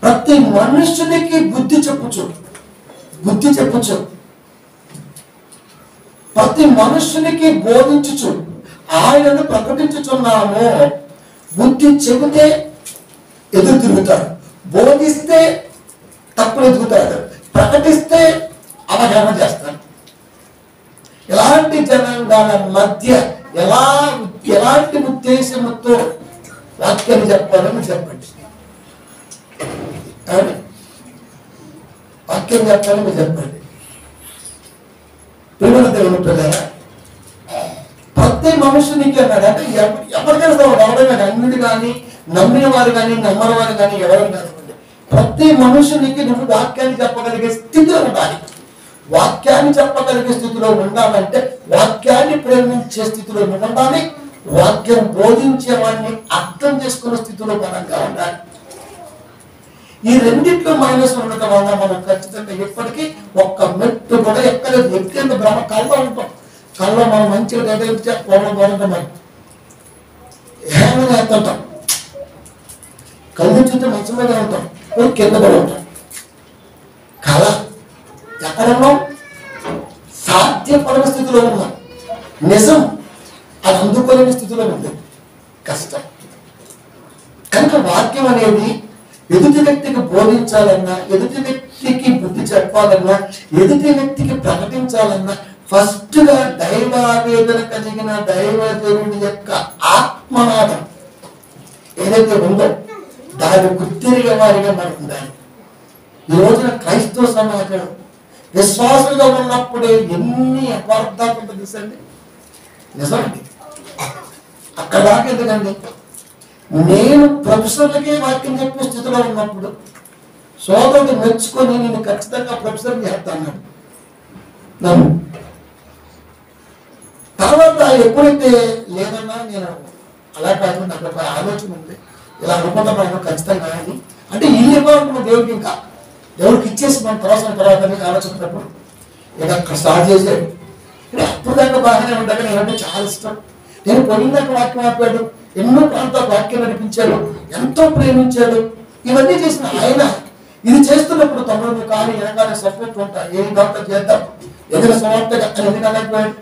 ప్రతి మనుషునికి బుద్ధి చెప్పుచు ప్రతి మనుషునికి బోధించుచు ఆయనను ప్రకటించుచున్నాము. బుద్ధి చెబితే ఎదురు తిరుగుతాడు, బోధిస్తే తప్పులు ఎదుగుతాడు, ప్రకటిస్తే అవగాహన చేస్తాడు. ఎలాంటి జనాంగాల మధ్య ఎలాంటి ఉద్దేశంతో వాక్యాన్ని చెప్పాలని చెప్పండి. వాక్యం చెప్పాలని చెప్పండి. ప్రియమైన దేవుని పిల్లరా, ప్రతి మనుషునికి అన్నాడు అంటే ఎవరికైనా ఎవరైనా అన్నిటి కానీ నమ్మిన వారు కానీ నమ్మని వారు కానీ ఎవరైనా కానివ్వండి, ప్రతి మనుషునికి నువ్వు వాక్యాన్ని చెప్పగలిగే స్థితిలో ఉండాలి. వాక్యాన్ని చెప్పగలిగే స్థితిలో ఉండాలంటే వాక్యాన్ని ప్రేమించే స్థితిలో ఉండాలి. వాక్యం బోధించే వాడిని అర్థం చేసుకునే స్థితిలో బలంగా ఉండాలి. ఈ రెండిట్లో మైనస్ ఉండటం వల్ల మనం ఖచ్చితంగా ఎప్పటికీ ఒక్క మెట్టు కూడా ఎక్కలేదు. ఎక్కేంత భ్రమ కళ్ళలో ఉంటాం. కళ్ళలో మనం మంచిగా గదిలించే పోవడం బాగుంటాం. మనం ఏమైనా వేస్తుంటాం, కళ్ళు చుట్టూ మంచం మీద ఉంటాం, కింద కూడా ఉంటాం. కళ ఎక్కడ ఉన్నాం? సాధ్యపడని స్థితిలో ఉన్నాం. నిజం అది అందుకోలేని స్థితిలో ఉంది. కష్టం. కనుక వాక్యం అనేది ఎదుటి వ్యక్తికి బోధించాలన్నా, ఎదుటి వ్యక్తికి బుద్ధి చెప్పాలన్నా, ఎదుటి వ్యక్తికి ప్రకటించాలన్నా ఫస్ట్ గా దైవావేదన కలిగిన దైవదేవుడి యొక్క ఆత్మనాదం ఏదైతే ఉందో దాన్ని గుర్తిరిగే వారిగా మనకు ఉండాలి. ఈ రోజున క్రైస్తవ సమాజం విశ్వాసంగా ఉన్నప్పుడే ఎన్ని అపార్థాలు ఉంటుంది తెలుసండి. నిజమండి. అక్కడ దాకా ఎందుకండి, నేను ప్రొఫెసర్లకే వాక్యం చెప్పే స్థితిలో ఉన్నప్పుడు సోదరుడు మెచ్చుకొని నేను ఖచ్చితంగా ప్రొఫెసర్ చేస్తాను నన్ను. తర్వాత ఎప్పుడైతే లేదన్నా నేను అలా కాదు, నాకు ఒక ఆలోచన ఉంది, ఇలా అనుకుంటున్నాను ఖచ్చితంగా అని అంటే ఈ ఇవ్వాలనుకున్న దేవుడికి ఇంకా దేవుడికి ఇచ్చేసి మన తర్వాత ఆలోచనప్పుడు ఇక అక్కడ స్టార్ట్ చేశాడు. అప్పుడు దాకా బాగానే ఉంటాడు. నేనంటే చాలా ఇష్టం. నేను పొందినాక వాక్యం ఆపాడు, ఎన్నో ప్రాంతాలకు వాక్యం నడిపించాడు, ఎంతో ప్రేమించాడు. ఇవన్నీ చేసిన ఆయన ఇది చేస్తున్నప్పుడు తమ్ముడు కానీ వెనకాల సపోర్ట్ ఉంటా, ఏం కాకుండా చేద్దాం, ఎదురు సమర్థగా అని ఎందుకు అనకపోయాడు.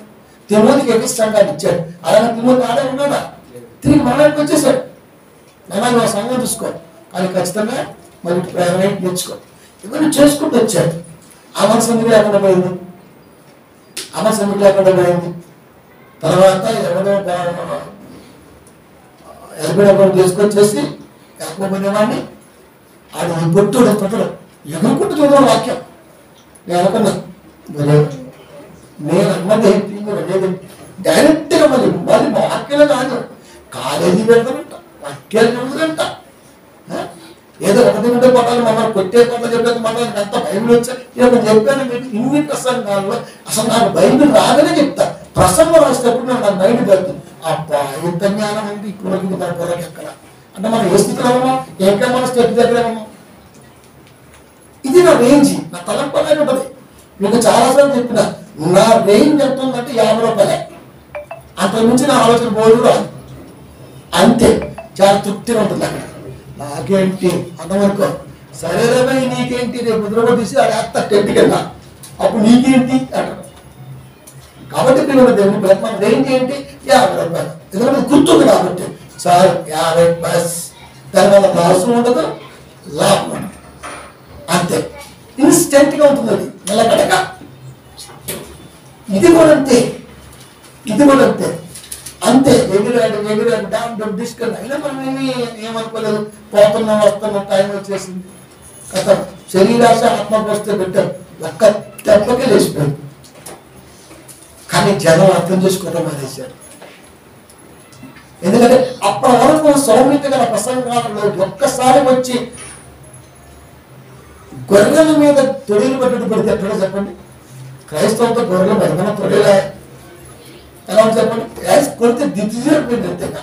తిమోతికి ఎక్కిస్తాను ఇచ్చాడు. అలాగే తిమోతి ఆడే ఉన్నాడా, తిరిగి మనకి వచ్చేసాడు. మనం నా సంఘం చూసుకో, కానీ ఖచ్చితంగా మరి ప్రైవేట్ నేర్చుకో, ఇవన్నీ చేసుకుంటూ వచ్చాడు. అమర సమితి లేకుండా పోయింది. అమర సమితి లేకుండా పోయింది. తర్వాత ఎవరో తీసుకొచ్చేసి ఎక్కబోయేవాడిని ఆడు పొట్టుడు పొట్టడు ఎగురుకుంటూ చూద్దాం వాక్యం. నేను అనుకున్నా నేను అన్నది లేదు, డైరెక్ట్గా మళ్ళీ వాక్యాలు కాదు, కాలేజీ పెడతానంట, వాక్యాలు పెడతానంట. ఏదో ఒకటి ఉంటే పట్టాలి, మమ్మల్ని కొట్టే పట్ల చెప్పేది మాట్లాడి ఎంత బైబిల్ వచ్చా నేను చెప్పాను. మీకు ఇన్ని ప్రసంగాల్లో అసలు నాకు బైబిల్ రాగానే చెప్తా. ప్రసంగం రాసేటప్పుడు నాకు మైండ్ పెడుతుంది. అబ్బా ఇంత జ్ఞానం ఉంది ఇప్పుడు మన పొరకి ఎక్కడ అంటే మనం ఏ స్థితిలో ఉన్నాం, ఎక్కడ మన స్టెప్ దగ్గర ఉన్నాం. ఇది నా రేంజ్, నా తలంపలే ఉంటుంది. మీకు చాలాసార్లు చెప్పిన నా రేంజ్ ఎంత ఉందంటే 50 రూపాయలే, అంతకు మించి నా ఆలోచన పోదు రాదు. అంతే, చాలా తృప్తిగా ఉంటుంది అక్కడ. నాకేంటి అన్నమనుకో, సరేరా నీకేంటి, రేపు ముద్ర తీసి అది అత్త టెంట్ కింద, అప్పుడు నీకేంటి అంటారు. కాబట్టి పిల్లలు దేవుని ప్రయత్నం రేంజ్ ఏంటి 50 రూపాయలు, ఎందుకంటే గుర్తుంది కాబట్టి సార్ 50 బస్, దానివల్ల లాసం ఉండదు, లాభం ఉండదు. అంతే, ఇన్స్టెంట్గా ఉంటుంది, అది నిలకడగా. ఇది కూడా అంతే, ఇది కూడా అంతే. అంతే ఎగిరాడు డామ్ తీసుకెళ్ళి అయినా మనం ఏమనుకోలేదు. పోతున్నాం వస్తున్నాం, టైం వచ్చేసింది కదా. శరీరాశ ఆత్మకు వస్తే పెట్టారు, ఒక్క దెబ్బకే లేచిపోయింది. కానీ జనం అర్థం చేసుకోవడం మానేశారు. ఎందుకంటే అప్పటి వరకు సౌమ్యత గల ప్రసంగాలలో ఒక్కసారి వచ్చి గొర్రెల మీద తొడిలు పట్టుడు పెడితే ఎక్కడో చెప్పండి. క్రైస్తవంతో గొర్రెలు మెదన తొడిలే ఎలా చెప్పండి, కొడితే దిద్దుపోయింది. అంతేగా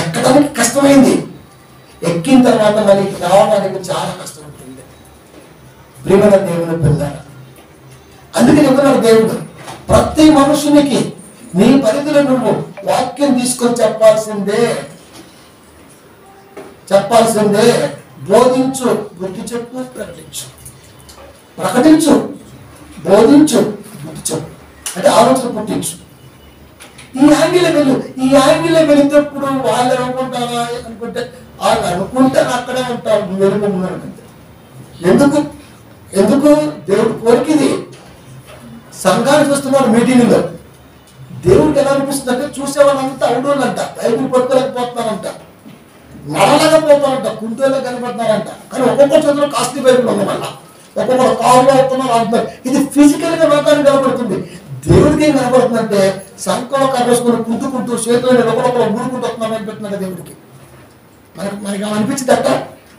ఎక్కడానికి కష్టమైంది, ఎక్కిన తర్వాత మళ్ళీ రావడానికి చాలా కష్టం ఉంటుంది. ప్రియమైన దేవుని పిల్లారా, అందుకే చెప్తున్నాడు దేవుడు, ప్రతి మనుషునికి నీ పరిధిలో నువ్వు వాక్యం తీసుకొని చెప్పాల్సిందే. బోధించు, బుద్ధి చెప్పు, ప్రకటించు, బోధించు, బుద్ధి చెప్పు అంటే ఆలోచన పుట్టించు. ఈ యాంగిల్ వెళినప్పుడు వాళ్ళు అనుకుంటారా అనుకుంటే వాళ్ళు అనుకుంటే అక్కడే ఉంటారు, నువ్వు వెనుకుంటే. ఎందుకు దేవుడు కోరికది. సంఘాన్ని చూస్తున్నారు మీటింగ్లో, దేవుడికి ఎలా అనిపిస్తుంది అంటే చూసేవాళ్ళంతా అవుడోళ్ళంట, బైబిల్ పట్టుకోలేకపోతున్నారంట, నడలేకపోతారంట, కుంటూరులో కనబడుతున్నారంట. కానీ ఒక్కొక్క చేతిలో కాస్ట్లీ బైబిల్ ఉంది, వల్ల ఒక్కొక్కరు కారులో అవుతున్నారు అంటున్నారు. ఇది ఫిజికల్ గా లోకానికి కనబడుతుంది. దేవుడికి ఏం కనబడుతుందంటే సంఖ్యలో కనిపిసుకుని కుంటుకుంటూ చేతులు ఒకరొకరు ఊరుకుంటూ వస్తున్నారని అనిపిస్తున్నాడు దేవుడికి. మనకి అనిపించింది అట్ట.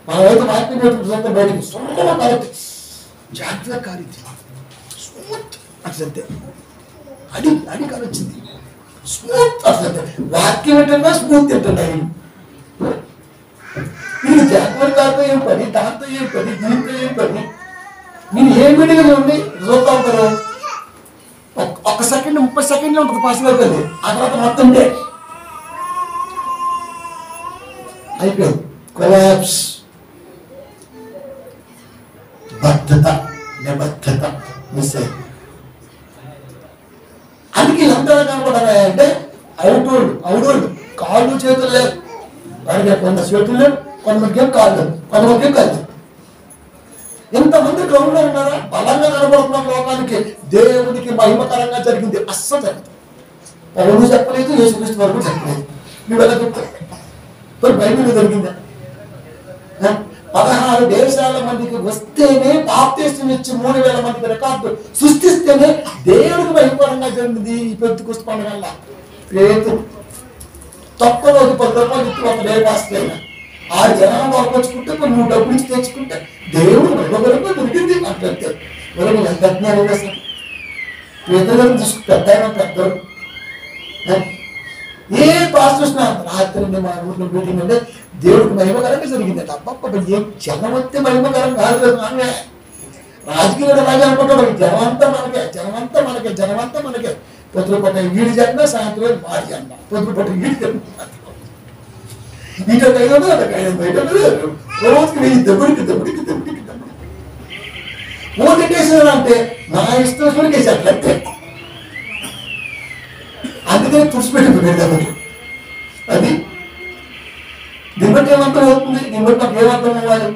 మన వైపు వాక్యం బయటికి సులభంగా కాలేదు, జాగ్రత్తగా కాలింది, స్మూత్ అట్లంతే, అడి కాలొచ్చింది, స్మూత్ అట్లంతే. వాక్యం ఏంటన్నా స్మూత్ ఏంటన్నా, ఇది జాగ్రత్త మెమరీ కార్డుతో ఏం పని, దాంతో ఏం పని, దీంతో ఏం పని. మీరు ఏ మీడియా ఉంది చూస్తూ ఉంటారు, ఒక్క సెకండ్ 30 సెకండ్లో ఉంటుంది పాస్ అయిపోయింది. ఆ తర్వాత మొత్తం డే అయిపోయింది. కొలాప్స్. బద్ధత, నిబద్ధత మిస్ అయింది. అందుకే ఎంత కనపడాలంటే అవుడోళ్ళు కాళ్ళు చేతులు లేవు. వాడికి కొంత చేతులు లేవు, కొంతమందికి కాళ్ళు, కొంతమందికి కాళ్ళు. ఇంతమంది గ్రౌండ్లో ఉన్నారా? బలంగా కనబడుతున్నాం లోకానికి. దేవుడికి మహిమకరంగా జరిగింది అస్సలు జరుగుతుంది. పౌరుడు చెప్పలేదు, యేసుక్రీస్తు వరకు చెప్పలేదు. నువ్వు ఎలా చెప్తావు? బైబిల్ జరిగిందా? 16 దేశాల మందికి వస్తేనే బాప్తిస్మం ఇచ్చి 3000 మందికి రికార్డు సృష్టిస్తేనే దేవుడికి మహిమకరంగా జరిగింది. ఈ పెంతెకొస్తు పండుగ వల్ల పేతురు తక్కువ రోజు 10 రూపాయలు ఇచ్చి ఒక డే పాస్ అయినా ఆ జనాలు వాడుకొచ్చుకుంటే నువ్వు డబ్బులు ఇచ్చి తెచ్చుకుంటే దేవుడు మరొకరికి దొరికింది అని పెడతారు. మరి ఎంత అజ్ఞానం వేస్తారు. పేదలను చూసుకుంటే పెద్దవాడు ఏ పాస్ చూసినా రాత్రి మా ఊర్లో మీటింగ్ అంటే దేవుడికి మహిమకరంగా జరిగిందంట. అబ్బా ఏ జనం వస్తే మహిమకరం కాదు కదా. నాన్న రాజకీయాలు అలాగే అనుకుంటాడు. జనమంతా మనకే పొద్దున పట్ట వీడి జెండా, సాయంత్రం వాడి జెండా. పొద్దున పట్ట వీడి జెండా, రోజుకి వెయ్యి దెబ్బడికి ఓటేసారు అంటే నా ఇష్టం కేసేట్లయితే. అందుకని తుడిచిపెట్టింది అది. దీన్ని బట్టి ఏమర్థం అవుతుంది? దీన్ని బట్టి నాకు ఏమర్థం అవ్వాలి?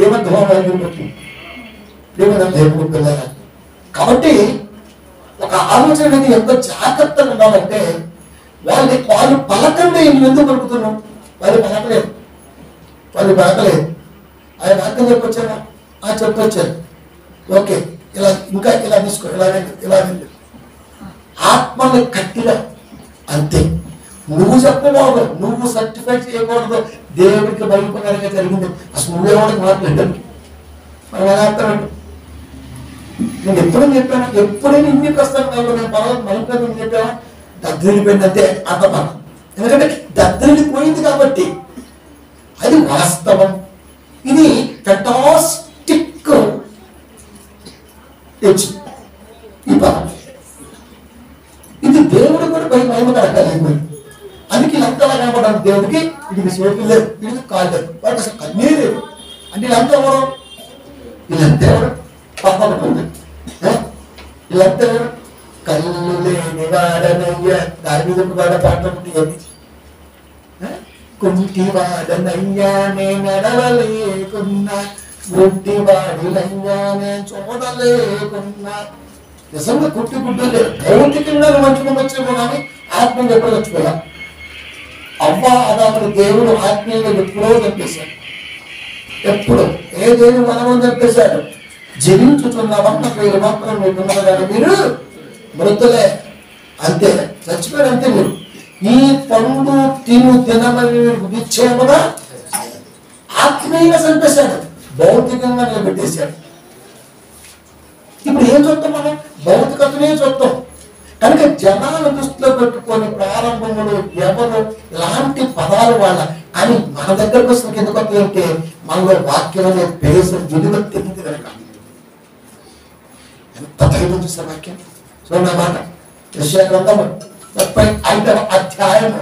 ఏమర్థం అవ్వాలి దీన్ని బట్టి? దేవుడు పిల్లగా. కాబట్టి ఒక ఆలోచన అనేది ఎంత జాగ్రత్తగా ఉండాలంటే వాళ్ళు పలకండి. ఎందుకు పలుకుతున్నాం? వాళ్ళు పలకలేదు. ఆయన అర్థం చెప్పొచ్చాను, చెప్పొచ్చాను. ఓకే, ఇంకా ఇలా తీసుకో, ఇలా ఆత్మని కట్టిలా అంతే. నువ్వు చెప్పకూడదు, నువ్వు సర్టిఫై చేయకూడదు. దేవుడికి మహిమకరంగా జరిగింది. అసలు నువ్వేవాడికి మాట్లాడండి. మనం ఎలా అర్థమండి? నేను ఎప్పుడైనా చెప్పాను, ఎప్పుడైనా ఇన్ని ప్రశ్నలు నేను మహిమకరంగా చెప్పాను. దద్దరిపోయింది అంతే అర్థం. ఎందుకంటే దద్దరిపోయింది కాబట్టి అది వాస్తవం. ఇది ఫెంటాస్టిక్ ఈ పదం. ఇది దేవుడు కూడా మహిమకరంగా లేదు. అందుకే వీళ్ళంతలా కనపడాలి దేవుడికి. ఇది చేతులు లేవు, ఇది కాళ్ళు లేవు, వాడికి అసలు కన్నీ లేవు. అంటే వీళ్ళంతా ఎవరు? వీళ్ళంతా ఎవరు? పక్కన వీళ్ళంతా ఎవరు? కళ్ళు లేని వాడనయ్యా. దాని మీద వాడ పాట ఉంటుంది. కుంటి వాడనయ్యా నే నడవలేకున్నా, గుడ్డి వాడినయ్యా నే చూడలేకున్నా. నిజంగా కుట్టి గుడ్డలే. భౌతికంగా మంచిగా వచ్చేమో కానీ ఆత్మీయంగా ఎప్పుడు వచ్చిపోయా. అవ్వ అదాముడు దేవుడు ఆత్మీయంగా ఎప్పుడో చంపేశాడు. ఎప్పుడు ఏ దేవుడు మనమని చంపేశాడు? జీవించుతున్నవన్న పేరు మాత్రం మీకున్నది కానీ మీరు మృతులే. అంతే, చచ్చిపోయారు అంతే. మీరు ఈ పండు తినమని విచ్చేమగా ఆత్మీయంగా చంపేశాడు, భౌతికంగా నిలబెట్టేశాడు. ఇప్పుడు ఏం చూస్తాం మనం? భౌతికతనే చూస్తాం. కనుక జనాల దృష్టిలో పెట్టుకొని ప్రారంభంలో ఎవరు ఇలాంటి పదాలు వాళ్ళ అని మన దగ్గరకు వస్తున్న ఎందుకు అంటే మనలో వాక్యం అనే పేరు విలువ తెలియదు కనుక. ఎంత ధైర్యం చూసిన వాక్యం చూడండి మాట. యెషయా గ్రంథము 35వ అధ్యాయము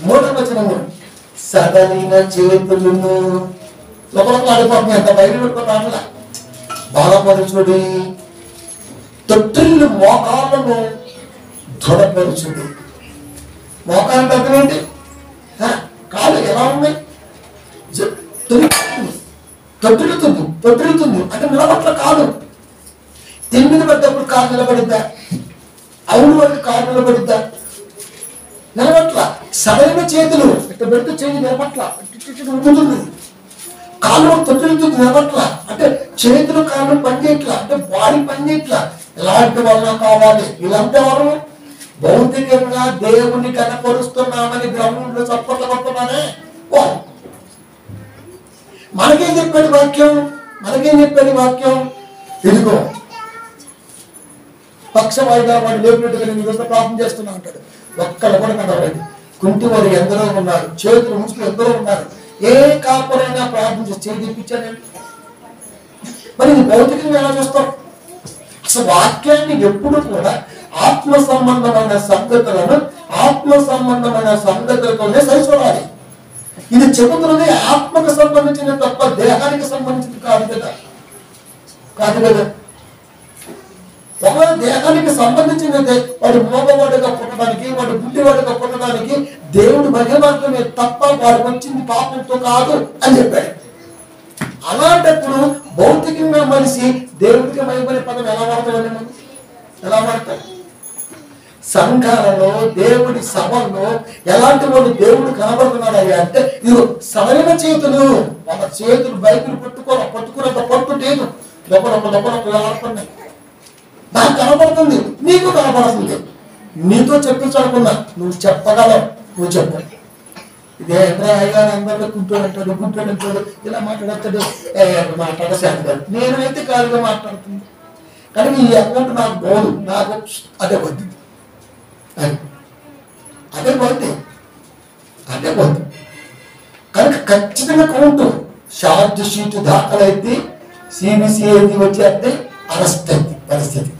3వ వచనము. సడలిన చేతులను లోపల ఆడిపోతుంది. ఎంత బయట పెట్టుకున్నా బాధపరచుడి, తొట్టిల్లు మోకాళ్ళను దృఢపరచుడు. మోకాళ్ళ అర్థమేంటి? కాళ్ళు ఎలా ఉన్నాయి? తొట్టిల్లుతుంది అంటే నిలబట్ల కాదు. తిమ్మిని పడ్డప్పుడు కాలు నిలబడిద్దా? అవును వాడికి కాలు నిలబడిద్దా? నిలబట్ల. సరైన చేతులు ఇట్లా పెడితే చేయి నిలబట్ల, ఉంటుంది. కాళ్ళు తొట్టిల్లుతుంది, నిలబట్ల. అంటే చేతులు కాళ్ళు పనిచేయట్లా, అంటే బాడీ పనిచేయట్లా. ఇలాంటి వల్ల కావాలి. వీళ్ళంతా ఎవరు? భౌతికంగా దేవుని కనపరుస్తున్నామని గ్రౌండ్లో చప్పట్లు కొట్టమనే. మనకేం చెప్పాడు వాక్యం? ఇదిగో పక్షవాయిగా వాడు లేపినట్టుగా నేను ఈరోజు ప్రార్థన చేస్తున్నా అంటాడు. ఒక్కళ్ళు కూడా కనబడండి. కుంటి వారు ఎందరో ఉన్నారు, చేతులు ముసుకులు ఎందరో ఉన్నారు. ఏ కాపురైనా ప్రార్థన చేయించాడండి. మరి ఇది భౌతికంగా ఎలా చూస్తాం? అసలు వాక్యాన్ని ఎప్పుడు కూడా ఆత్మ సంబంధమైన సంగతులను ఆత్మ సంబంధమైన సంగతులతోనే సరిచూడాలి. ఇది చెబుతున్నది ఆత్మకు సంబంధించిన తప్ప దేహానికి సంబంధించింది కాదు కదా. ఒకవేళ దేహానికి సంబంధించినదే వాడు మోగవాడుగా పుట్టడానికి, వాడు గుడ్డివాడుగా పుట్టడానికి దేవుడు మహిమాత్రమే తప్ప వాడికి వచ్చింది పాపంతో కాదు అని చెప్పాడు. అలాంటప్పుడు భౌతికంగా మనిషి దేవుడికి మహిమనే పదం ఎలా వాడతామండి? మనం ఎలా వాడతాం? సంఘాలలో దేవుడి సభల్లో ఎలాంటి వాళ్ళు దేవుడు కనబడుతున్నాడు అంటే ఇది సరైన చేతులు, వాళ్ళ చేతులు బైబిల్ పట్టుకున్నంత పట్టు లేదు, ఆడుతున్నాయి. నాకు కనబడుతుంది, నీకు కనబడుతుంది. నీతో చెప్పించాలనుకున్నా, నువ్వు చెప్పగలవు, నువ్వు చెప్పు. ఇదే అయ్యగారు అందరిలో గుంటాడంటాడు ఇలా మాట్లాడతాడు, మాట్లాడసాడు. నేనైతే కాలుగా మాట్లాడుతుంది, కానీ ఈ అకౌంట్ నాకు బోదు, నాకు అదే వద్దు, అదే పోతే కనుక ఖచ్చితంగా కౌంటు షార్ట్ షీట్ దాఖలైతే సిబిసిఐ వచ్చేస్తే అరెస్ట్ అయింది పరిస్థితి.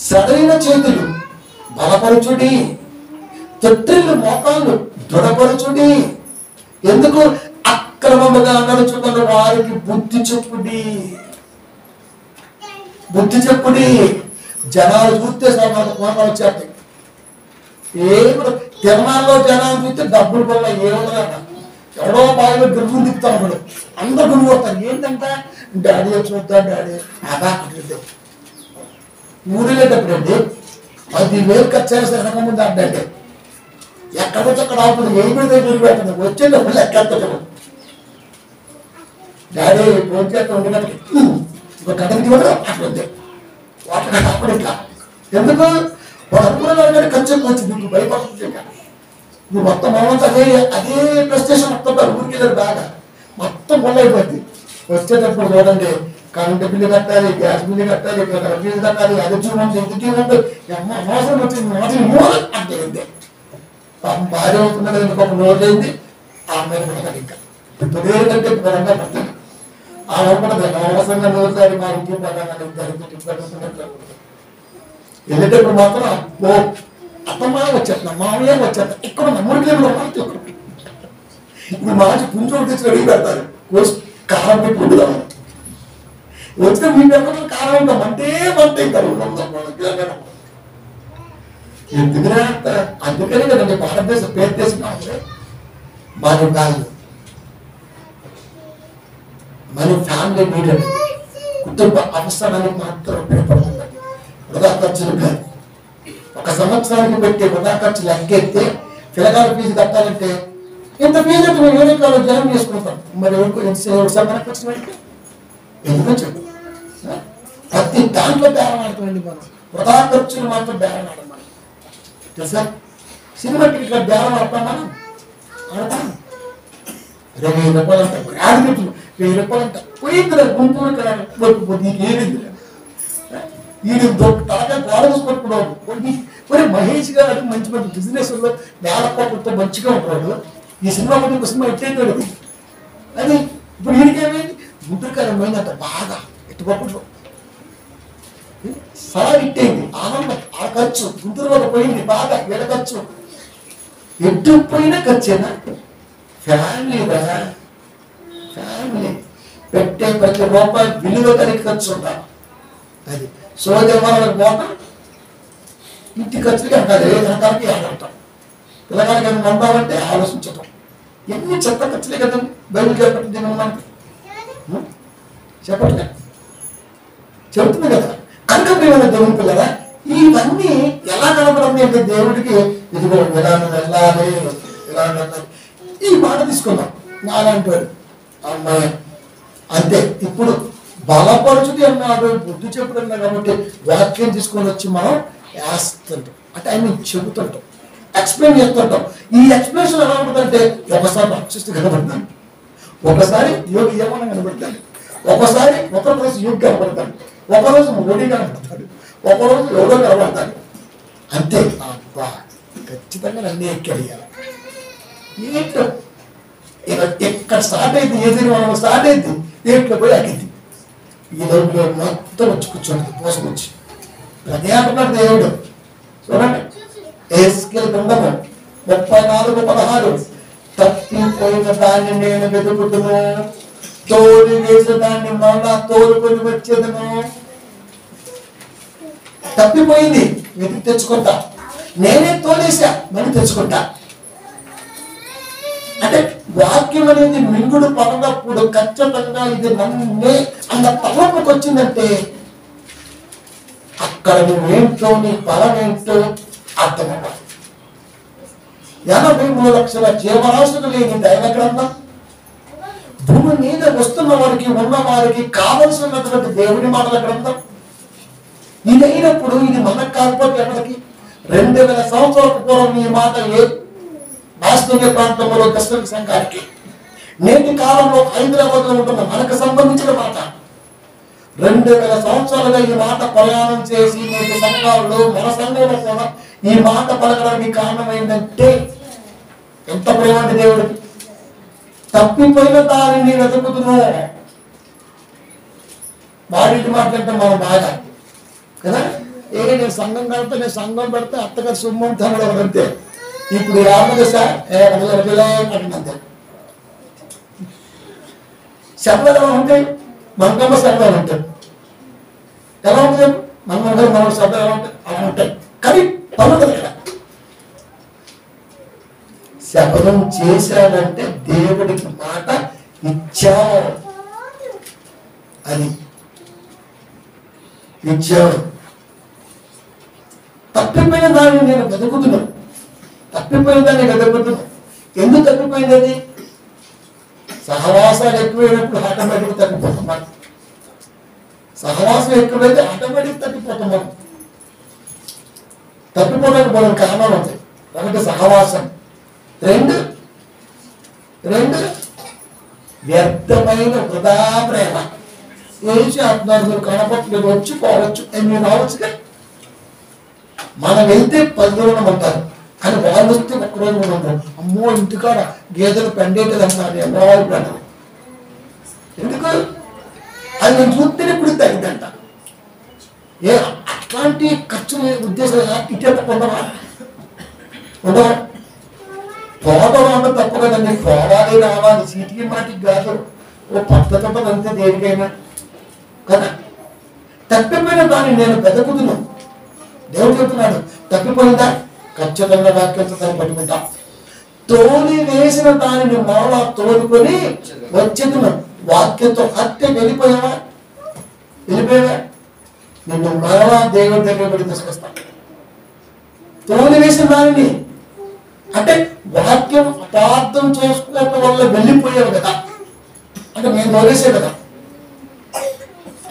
సరైన చేతులు బలపరచుడి, తొట్టిల్లు మోకాళ్ళు దృఢపరచుడి. ఎందుకు? అక్రమముగా నడుచుకున్న వారికి బుద్ధి చెప్పుడి. జనాలు చూస్తే మోకాలు వచ్చేస్తాయి. ఏమో తిరణాల్లో జనాలు చూస్తే డబ్బులు వల్ల ఏమన్నా ఎవడో బాగా గర్భం తిప్పుతాడు, అందరు గురి కొడతారు. ఏంటంటే డాడీ చూద్దా, డాడీ అదా అంటే ఊరిలేటప్పుడు అండి 10,000 ఖర్చు చేస్తే వెనక ముందు అంటే ఎక్కడికి అక్కడ ఆపుడు ఏ మీద గురి పెట్టండి, వచ్చేటప్పుడు ఎక్కడతాడు డాడీ ఫోన్ చేస్తా ఉండేటప్పుడు ఒక కథకి అట్లుంది వాటర్ అప్పుడు ఇట్లా. ఎందుకు? వాడు అనుకున్న ఖర్చు ఎక్కువ వచ్చింది, నువ్వు భయపడుతుంది. నువ్వు మొత్తం మామూలు అదే ప్రెస్టేషన్ మొత్తం ఊరికి వెళ్ళారు బాగా మొత్తం పొల్ల అయిపోద్ది. వచ్చేటప్పుడు చూడండి, కరెంటు బిల్లు కట్టాలి, గ్యాస్ బిల్లు కట్టాలి, ఫీజు కట్టాలి, అది చూడండి, ఎందుకు అవసరం వచ్చింది మాత్రం మూలం అంటే భార్య అవుతున్నది ఒక రోజైంది. ఆ అమ్మాయిని పడతాడు, ఇంకా ఇప్పుడు ఏంటంటే ఘనంగా పడతాడు. ఆ పడదు అవసరంగా రోజుదారి మా ఇంటి పడాలి. వెళ్ళేటప్పుడు మాత్రం అబ్బో అత్తమ్మ వచ్చేస్తున్నా, మామయ్య వచ్చేస్తా, ఇక్కడ నమ్మడికి ఇప్పుడు మార్చి పుంజోడు తెచ్చి అడిగి పెడతారు, కారం పెట్టి ఉండుదాం. వచ్చిన మీ పెద్దలు కారం ఉంటాం అంటే ఎందుకురా? అందుకనే కదండి భారతదేశం పేరు తీసుకున్నామంటే మన కాదు, మన ఫ్యామిలీ నీడెడ్ కుటుంబ అవసరానికి మాత్రం ఉపయోగపడుతుందండి. వృధా ఖర్చులు కాదు. ఒక సంవత్సరానికి పెట్టే వృధా ఖర్చులు ఎక్కెత్తే పిల్లగాల ఫీజు కట్టాలంటే ఇంత ఫీజు మేము వేరే కాలం జాయిన్ చేసుకుంటాం. మరి మనకు వచ్చినట్టు ఎందుకో చెప్పు. ప్రతి దాంట్లో బేరం ఆడుతామండి మనం. వృధా ఖర్చులు మాత్రం బేరం ఆడడం మనం తెలుసా? సినిమా టికెట్ బేరం ఆడతాం మనం, ఆడతాం. 20,000 రూపాయలు అంట, గ్రాడ్యుయేట్లు 1000 రూపాయలు అంట. పోయింది గుంటూరు నీకు ఏమింది వీడు తలగా గోడ చూసుకుంటున్నాడు. మరి మహేష్ గారు మంచి మంచి బిజినెస్ లో నేలకోటతో మంచిగా ఉంటాడు. ఈ సినిమా పట్టి ఒక సినిమా ఎట్టేది అది. ఇప్పుడు వీడికేమైంది? గుంటూరుకారం పోయిందంట బాగా ఎట్టుకోకుండా సార్ ఇట్టేది ఆనందం. ఆ ఖర్చు గుంటూరు వల్ల పోయింది బాగా ఎడ ఖర్చు. ఎటు పోయినా ఖర్చేనా? ఫ్యామిలీగా ఫ్యామిలీ పెట్టే ప్రతి రూపాయి విలువ కలిగి ఖర్చు ఉంటాం. అది సోదరులకు పోతాం, ఇంటి ఖర్చులకి అంటారు, రకాలకి ఆడతాం. పిల్లగానికి ఏమైనా అంటామంటే ఆలోచించటం. ఎన్ని చెత్త ఖర్చులే కదా బైబిల్ చెప్పట్లేదు మనకి, చెప్పట్లే చెబుతుంది కదా. కనుక ప్రియమైన దేవుని పిల్లరా, ఇవన్నీ ఎలా కనపడుతుంది అంటే దేవుడికి ఇదిగో ఇలా వెళ్ళాలి, ఇలా వెళ్ళాలి. ఈ మాట తీసుకున్నాం నాలాంటి వాడు అమ్మాయి అంతే. ఇప్పుడు బలపరచుది అన్నాడు, బుద్ధి చెప్పుడున్నా కాబట్టి వాక్యం తీసుకొని వచ్చి మనం వేస్తుంటాం, అంటే ఆయన చెబుతుంటాం, ఎక్స్ప్లెయిన్ చేస్తుంటాం. ఈ ఎక్స్ప్లెనేషన్ ఎలా ఉంటుందంటే ఒకసారి రాక్షసు కనబడతాను, ఒకసారి యోగి ఏమన్నా కనబడతాడు, ఒకసారి ఒకరోజు యోగి కనబడతాడు, ఒకరోజు మోడీ కనబడతాడు, ఒకరోజు ఎవడో కనబడతాడు. అంతే. అబ్బా ఖచ్చితంగా నన్ను ఎక్కేయాలి. ఏంటో ఇక ఎక్కడ స్టార్ట్ అయింది, ఏదైనా మనం స్టార్ట్ అయింది ఏట్లో పోయి అడిగింది. ఈ లోపల మొత్తం వచ్చి కూర్చోండి మోసకొచ్చి అదే అంటున్నాడు దేవుడు. చూడండి ఎహెజ్కేలు గ్రంథము 34:16 తప్పిపోయిన దాన్ని నేను వెతుకుతును, తోలి వేసిన దాన్ని మళ్ళా తోలుకొని వచ్చేదను. తప్పిపోయింది వెతికి తెచ్చుకుంటా, నేనే తోలేసా మళ్ళీ తెచ్చుకుంటా. అంటే వాక్యం అనేది మింగుడు పడనప్పుడు ఖచ్చితంగా ఇది నన్నే అన్న తలంపుకి వచ్చిందంటే అక్కడ నువ్వేంటో నీ బలం ఏంటో అర్థమవ్వాలి. 83 లక్షల జీవరాశులు లేని దైవ గ్రంథం, భూమి మీద వస్తున్న వారికి ఉన్న వారికి కావలసినటువంటి దేవుడి మాటల గ్రంథం ఇదైనప్పుడు ఇది మనకు కాకపోతే ఎవరికి 2000 సంవత్సరాల పూర్వం ఈ మాట వాస్తవ్య ప్రాంతంలో దర్శన సంఘానికి, నేటి కాలంలో హైదరాబాద్ లో ఉంటున్న మనకు సంబంధించిన మాట 2000 సంవత్సరాలుగా ఈ మాట ప్రయాణం చేసి నేటి సంఘాల్లో మన సంఘంలో కూడా ఈ మాట పలకడానికి కారణం ఏంటంటే ఎంత ప్రేమ అంటే దేవుడికి. తప్పిపోయిన దానిని వెతుకుతున్నావు. వాడింటి మాట్లాడితే మనం బాగా కదా, నేను సంఘం కడితే నేను సంఘం పెడితే అత్తగారు సుమ్మం తనడం అంతే. ఇప్పుడు రామద సార్ అంతే శబ్దాలు ఎలా ఉంటాయి, మనకమ్మ శబ్దాలు ఉంటాయి. ఎలా ఉంటుంది మన శబ్దాలు ఎలా ఉంటాయి, అలా ఉంటాయి. కానీ పలుకుతుంది ఇక్కడ శపథం చేశాడంటే దేవుడికి మాట ఇచ్చావు, అది ఇచ్చావు. తప్పిపోయిన దాన్ని నేను వెతుకుతున్నాను, తప్పిపోయిన దాన్ని వెతుకుతున్నాను. ఎందుకు తప్పిపోయింది? అది సహవాసాలు ఎక్కువైనప్పుడు ఆటోమేటిక్ తప్పిపోతాం మనం. సహవాసం ఎక్కువైతే ఆటోమేటిక్ తప్పిపోతాం మనం. తప్పిపోవడానికి మనం కారణాలు ఉంటాయి. ఒకటి సహవాసం, రెండు వ్యర్థమైన వృధా ప్రేమ. ఏం చేస్తున్నారు మీరు, కనపట్లేదు, వచ్చి పోవచ్చు మీరు రావచ్చుగా. మనం వెళ్తే 10 రోజులు అంటారు, కానీ వాళ్ళు వస్తే ఒక్కరోజు కూడా ఉంటారు. అమ్మో ఇంటికాడ గేదెలు పెండేటది అంటారు, ఎవరు పెట్టరు. ఎందుకు? అది నేను చూస్తేనే ఇప్పుడు తగ్గిందంట. అట్లాంటి ఖర్చు ఉద్దేశం ఇటేట ఉండవా? పోవడం అంటే తప్పు కదండి, పోవాలి రావాలి, సీటికి మాటికి కాదు. ఓ పద్ధతి ఉంటుంది అంతే దేనికైనా కదా. తప్పిపోయిన దాన్ని నేను వెతుకుతున్నాను. దేవుడు చెప్తున్నాడు తప్పిపోయిందా ఖచ్చితంగా వాక్యంతో దాన్ని పట్టుకుంటా. తోలి వేసిన దానిని మరలా తోలుకొని వచ్చేతున్నాను. వాక్యంతో హత్య వెళ్ళిపోయావా? నిన్ను మరలా దేవుడి దగ్గర పడి తీసుకొస్తా. తోలి వేసిన దానిని అంటే వాక్యం అపార్థం చేసుకోవడం వల్ల వెళ్ళిపోయావు కదా, అంటే నేను తోలేసే కదా,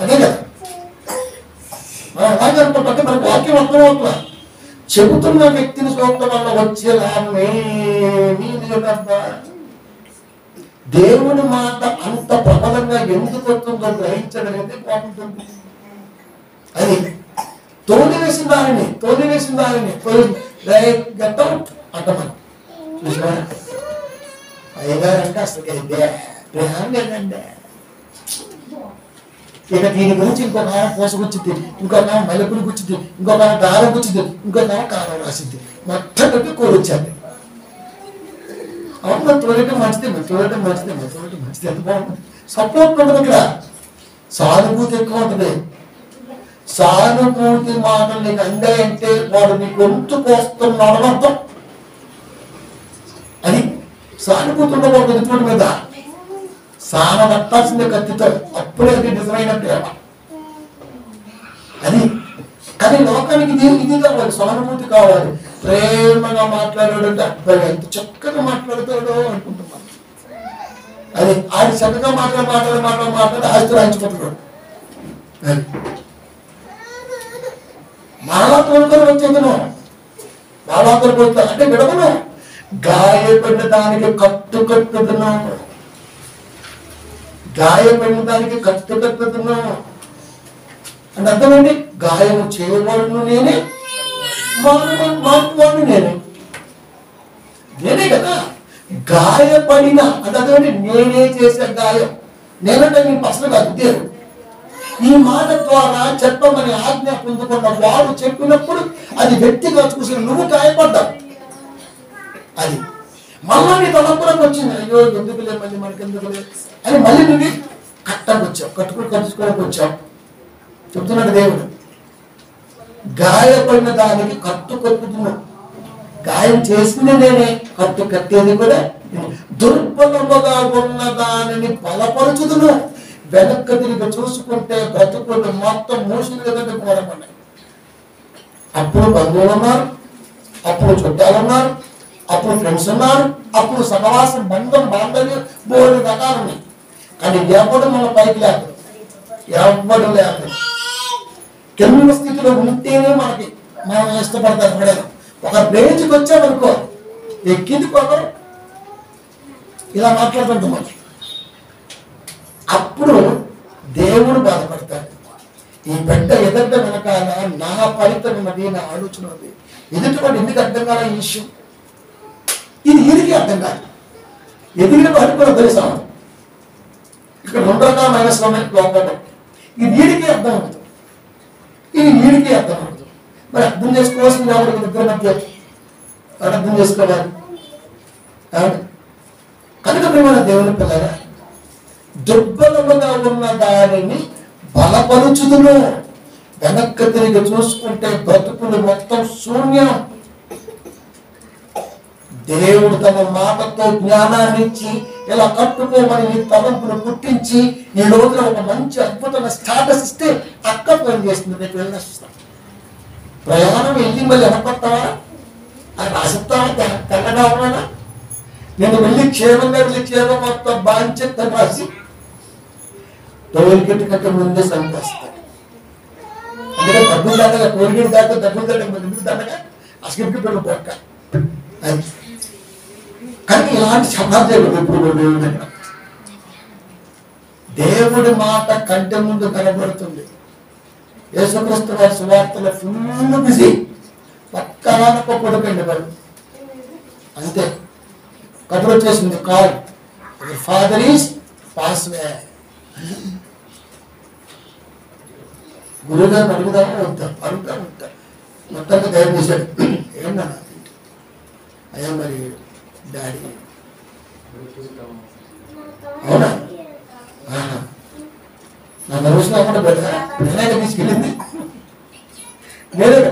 అదే కదా. మనం అలాగే అనుకుంటే మనకు వాక్యం అర్థమవుతుందా? చెబుతున్న వ్యక్తిని చూడటం వల్ల వచ్చే లాభం ఏమీ లేదబ్బా. దేవుని మాట అంత ప్రబలంగా ఎందుకు వస్తుందో గ్రహించడం అనేది బాగుంటుంది. అది తోలి వేసిన దానిని గట్టౌట్ అంటమని చూసినా అయ్యగారంటే అసలు లేదండి. ఇక దీని గురించి ఇంకొక పోసకొచ్చింది, ఇంకొక మల్లెపూలు గుచ్చింది, ఇంకొక దారం గుచ్చింది, ఇంకొక కారం రాసింది, మొత్తం పెట్టి కోరొచ్చాను. అవును తోలటం మంచిదే, మంచిదే ఎంత బాగుంటుంది. సపోర్ట్ ఉంటుంది ఇక్కడ, సానుభూతి ఎక్కువ ఉంటుంది. సానుభూతి మాటలు నీకు అందాయంటే వాడు నీకు గొంతు కోస్తున్నాడు అర్థం. అది సానుభూతి ఉండకూడదు ఎదుటి మీద, సాన పట్టాల్సిందే కత్తితో, అప్పుడే అది నిజమైన ప్రేమ. అది కానీ లోకానికి ఇది కావాలి, సానుభూతి కావాలి. ప్రేమగా మాట్లాడాడు అంటే అబ్బాయి ఎంత చక్కగా మాట్లాడతాడో అనుకుంటున్నాను. అది ఆయన చక్కగా మాట్లాడి ఆస్తి రాయించుకుంటున్నాడు. మాలా తోలుకొని వచ్చేదను, మాలా తోలుకొస్తా అంటే విడవను. గాయపడిన దానికి కట్టుతున్నాను, గాయపడిన దానికి కట్టుతున్నాను అంటే అర్థమండి. గాయము చేయవాడును నేనే, మాకు నేనే కదా. గాయపడిన అంటే నేనే చేసే గాయం, నేనంటే నీ పర్సనల్ కాదు, దేవుడు ఈ మాట ద్వారా చెప్పమని ఆజ్ఞ పొందుకున్న వాడు చెప్పినప్పుడు అది వ్యక్తిగా చూసి నువ్వు గాయపడ్డావు. అది మళ్ళా నీ తలంపులకు వచ్చింది, అయ్యో ఎందుకులే మళ్ళీ మనకెందుకులే అని మళ్ళీ నువ్వు కట్టుకోవడానికి వచ్చావు. చెప్తున్నాడు దేవుడు, గాయపడిన దానికి కట్టు కట్టుతున్నావు. గాయం చేసింది నేనే, కట్టు కట్టేది కూడా. దుర్బలముగా ఉన్న దానిని బలపరుచుదును, వెనక్కి తిరిగి చూసుకుంటే బ్రతుకులు మొత్తం మూసిన పోరమన్నాయి. అప్పుడు బంధువులు ఉన్నారు, అప్పుడు చుట్టాలు ఉన్నారు, అప్పుడు ఫ్రెండ్స్ ఉన్నారు, అప్పుడు సహవాసం బంధం బాంధవ్యం బోర్డు రకాలు ఉన్నాయి. కానీ ఎవడు మన పైకి లేకపోతే, ఎవడు లేకపోతే కింద స్థితిలో ఉంటేనే మనం ఇష్టపడతాం. ఎవడైనా ఒక రేంజ్కి వచ్చామనుకో, ఎక్కింది కొందరు ఇలా మాట్లాడుతుంటాం. మనకి అప్పుడు దేవుడు బాధపడతాడు. ఈ బిడ్డ ఎదుట వెనకాల నా ఫలితం ఉన్నది, నా ఆలోచన ఉంది. ఎదుటివాడు ఎందుకు అర్థం కాల ఈ విషయం? ఇది ఈడికి అర్థం కాదు. ఎదిగిన వాడికి కూడా తెలుసా? ఇక్కడ 2 రకాల మైనస్ లోపల ఇది ఈడికి అర్థం అవుతుంది, ఇది ఈడికి అర్థం అవుతుంది. మరి అర్థం చేసుకోవాల్సింది ఎవరికి ఇద్దరి మధ్య అర్థం చేసుకోవాలి. కనుక ప్రియమైన దేవుని పిల్లగా, దుర్బలముగా ఉన్న దానిని బలపరుచుదును, వెనక్కి తిరిగి చూసుకుంటే బ్రతుకులు మొత్తం శూన్యం. దేవుడు తన మాటతో జ్ఞానాన్ని ఇచ్చి ఇలా కట్టుకోమని నీ తలంపును పుట్టించి ఈ రోజున ఒక మంచి అద్భుతమైన స్టాటస్ ఇస్తే అక్క ఫోన్ చేస్తుంది, రేపు వెళ్ళొస్తా. ప్రయాణం వెళ్ళి మళ్ళీ వెనకొస్తావా, అది రాసిస్తావా, తెల్లగా ఉన్నానా? నేను వెళ్ళి క్షేమంగా మొత్తం బాధ్యతను రాసి టోల్గేట్ కంటే ముందే సంపేస్తాను. అందుకే డబ్బులు దాటగా టోల్గేట్ దాకా డబ్బులు దాటగా ఎందుకు దాటగా అసలు పక్క అది. కానీ ఇలాంటి సమాజంలో ఎప్పుడు దేవుడి మాట కంటే ముందు కనబడుతుంది. యేసుక్రీస్తు వారి సువార్తలో ఫుల్ బిజీ, పక్కన కొడుకండి వాడు అంతే. కబురు వచ్చేసింది, కాల్ ఫాదర్ ఈస్ పాస్వే. గురువుగారిని అడుగుదామా వద్దాం, అడుగుతా మొత్తానికి ధైర్యం చేశాడు. ఏంటన్నా అయ్యా మరి డాడీ అవునా, నా నర్వస్ కాకుండా నేనే తీసుకెళ్ళింది, నేనే కదా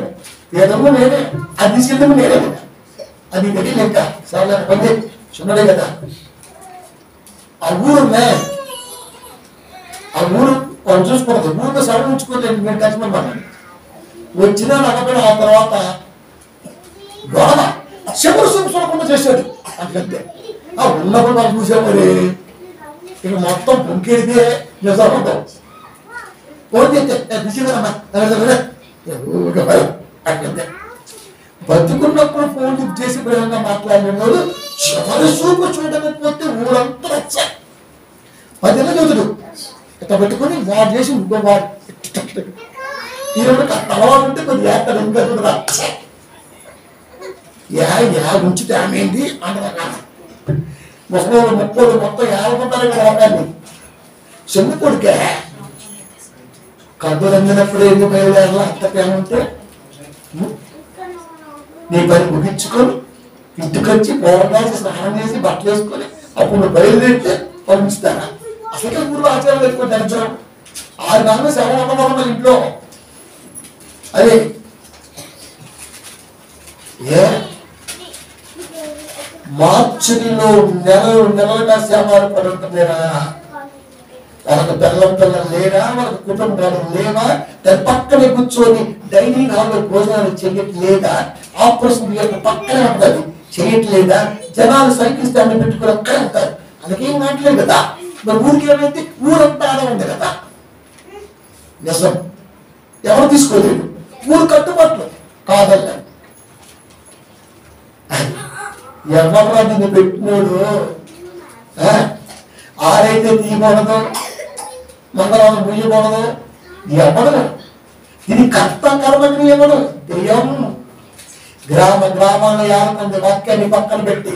ఏదమ్మా, నేనే అది తీసుకెళ్ళింది, నేనే కదా అది తెలియదు. ఇంకా సార్లు పొంది చిన్నడే కదా. ఆ ఊరున్నా, ఆ ఊరు వాళ్ళు చూసుకోవద్దు, ఊరిలో సడన్ ఉంచుకోలేదు. నేను కష్టపడ్డాను వచ్చినా నడపడం. ఆ తర్వాత గోడ చెవులు చూసుకోకుండా చేశాడు. అందుకంటే ఆ ఉన్నప్పుడు మనం చూసామని ఇక మొత్తం పొంకేడితే నిజం ఫోన్ చేస్తే అందుకంతే. బతుకున్నప్పుడు ఫోన్ లిఫ్ట్ చేసి ప్రేమగా మాట్లాడిన వాడు చివరి చూపు చూడకపోతే ఊరంతా వచ్చా 10 ఏళ్ళ చదువుతాడు ఇట్లా పెట్టుకుని వాడు చేసి ఇంకో వాడు ఈరోజు అలవాటు ఉంటే కొద్దిగా ఏస్తాడు. ఇంకా ఉంచితే ఆమెంది అంటారు. 30 మొత్తం 50 రోగాన్ని చెమ్ము కొడుకే కద్దు రంగినప్పుడు ఎందుకు బయలుదేరాల అంత ప్రేమంటే నీ పని ముగించుకొని ఇంటికొచ్చి పోరాటాసి స్నానం చేసి బట్టలు వేసుకొని అప్పుడు బయలుదేరితే పంపిస్తారా? అసలు ఊరు ఆచారాలు ఎక్కువ దర్శనం 6 నెలలు సెలవు ఉండడం ఇంట్లో. అదే మార్చిలో నెలలుగా సేవలు పడి ఉంటుందేనా? వాళ్ళకి పిల్లలు లేరా? వాళ్ళకి కుటుంబాలు లేవా? దాని పక్కనే కూర్చొని డైనింగ్ హాల్లో భోజనాలు చేయట్లేదా? ఆపరేషన్ యొక్క పక్కనే ఉంటుంది చేయట్లేదా? జనాలు సైకిల్ స్టాండ్ పెట్టుకుని అక్కడే ఉంటారు. అందుకేం మాట్లేదు కదా. మరి ఊరికి ఏమైతే ఊరంతా ఆడ ఉంది కదా. నిజం ఎవరు తీసుకోలేదు. ఊరు కట్టుబాట్లు కాదల్లా. ఎవరు నిన్ను పెట్టినోడు ఆరైతే తీయకూడదు, మంగళవారం ముయ్యకూడదు. ఎవడు ఇది కర్త కర్మని ఎవడు? దెయ్యం. గ్రామాల 50 మంది వాక్యాన్ని పక్కన పెట్టి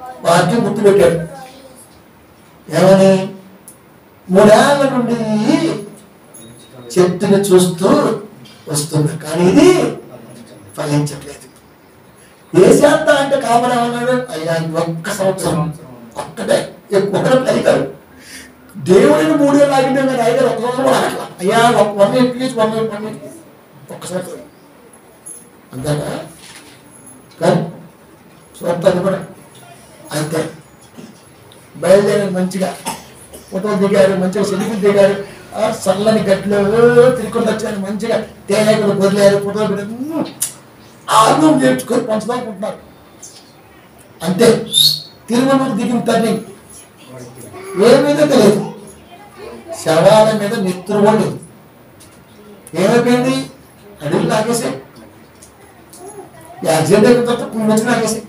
వాక్యం గుర్తుపెట్టాడు. ఏమని? 3 ఏళ్ల నుండి చెట్టుని చూస్తూ వస్తుంది, కానీ ఇది ఫలించట్లేదు. ఏ శాంత అంటే కామన్ ఏమన్నాడు? అయ్యా ఒక్క సంవత్సరం ఒక్కటే ఒకటే అడిగారు. దేవుడిని 3 ఏళ్ళు ఆగింటే మీరు అయ్యారు ఒక్క సంవత్సరం కూడా అట్లా. అయ్యా 1 year ప్లీజ్ 1 year ఒక్క సంవత్సరం అంతేనా? కానీ చూస్తాను కూడా అంతే. బయలుదేరారు, మంచిగా ఫోటోలు దిగారు, మంచిగా సెల్ఫీలు దిగారు, చల్లని గట్లో తిరుగుకుంటూ వచ్చారు, మంచిగా తేనెలు వదిలేరు, ఫోటోలు పెట్టారు, ఆనందం చేర్చుకొని పంచుదాకుంటున్నారు. అంతే. తిరుమలకు దిగిన తల్లి ఏమీదో తెలియదు, శవాల మీద నెత్తురు లేదు. ఏమైపోయింది? అడుగులు లాగేసే, యాక్సిడెంట్ అయిన తర్వాత మంచి లాగేసే.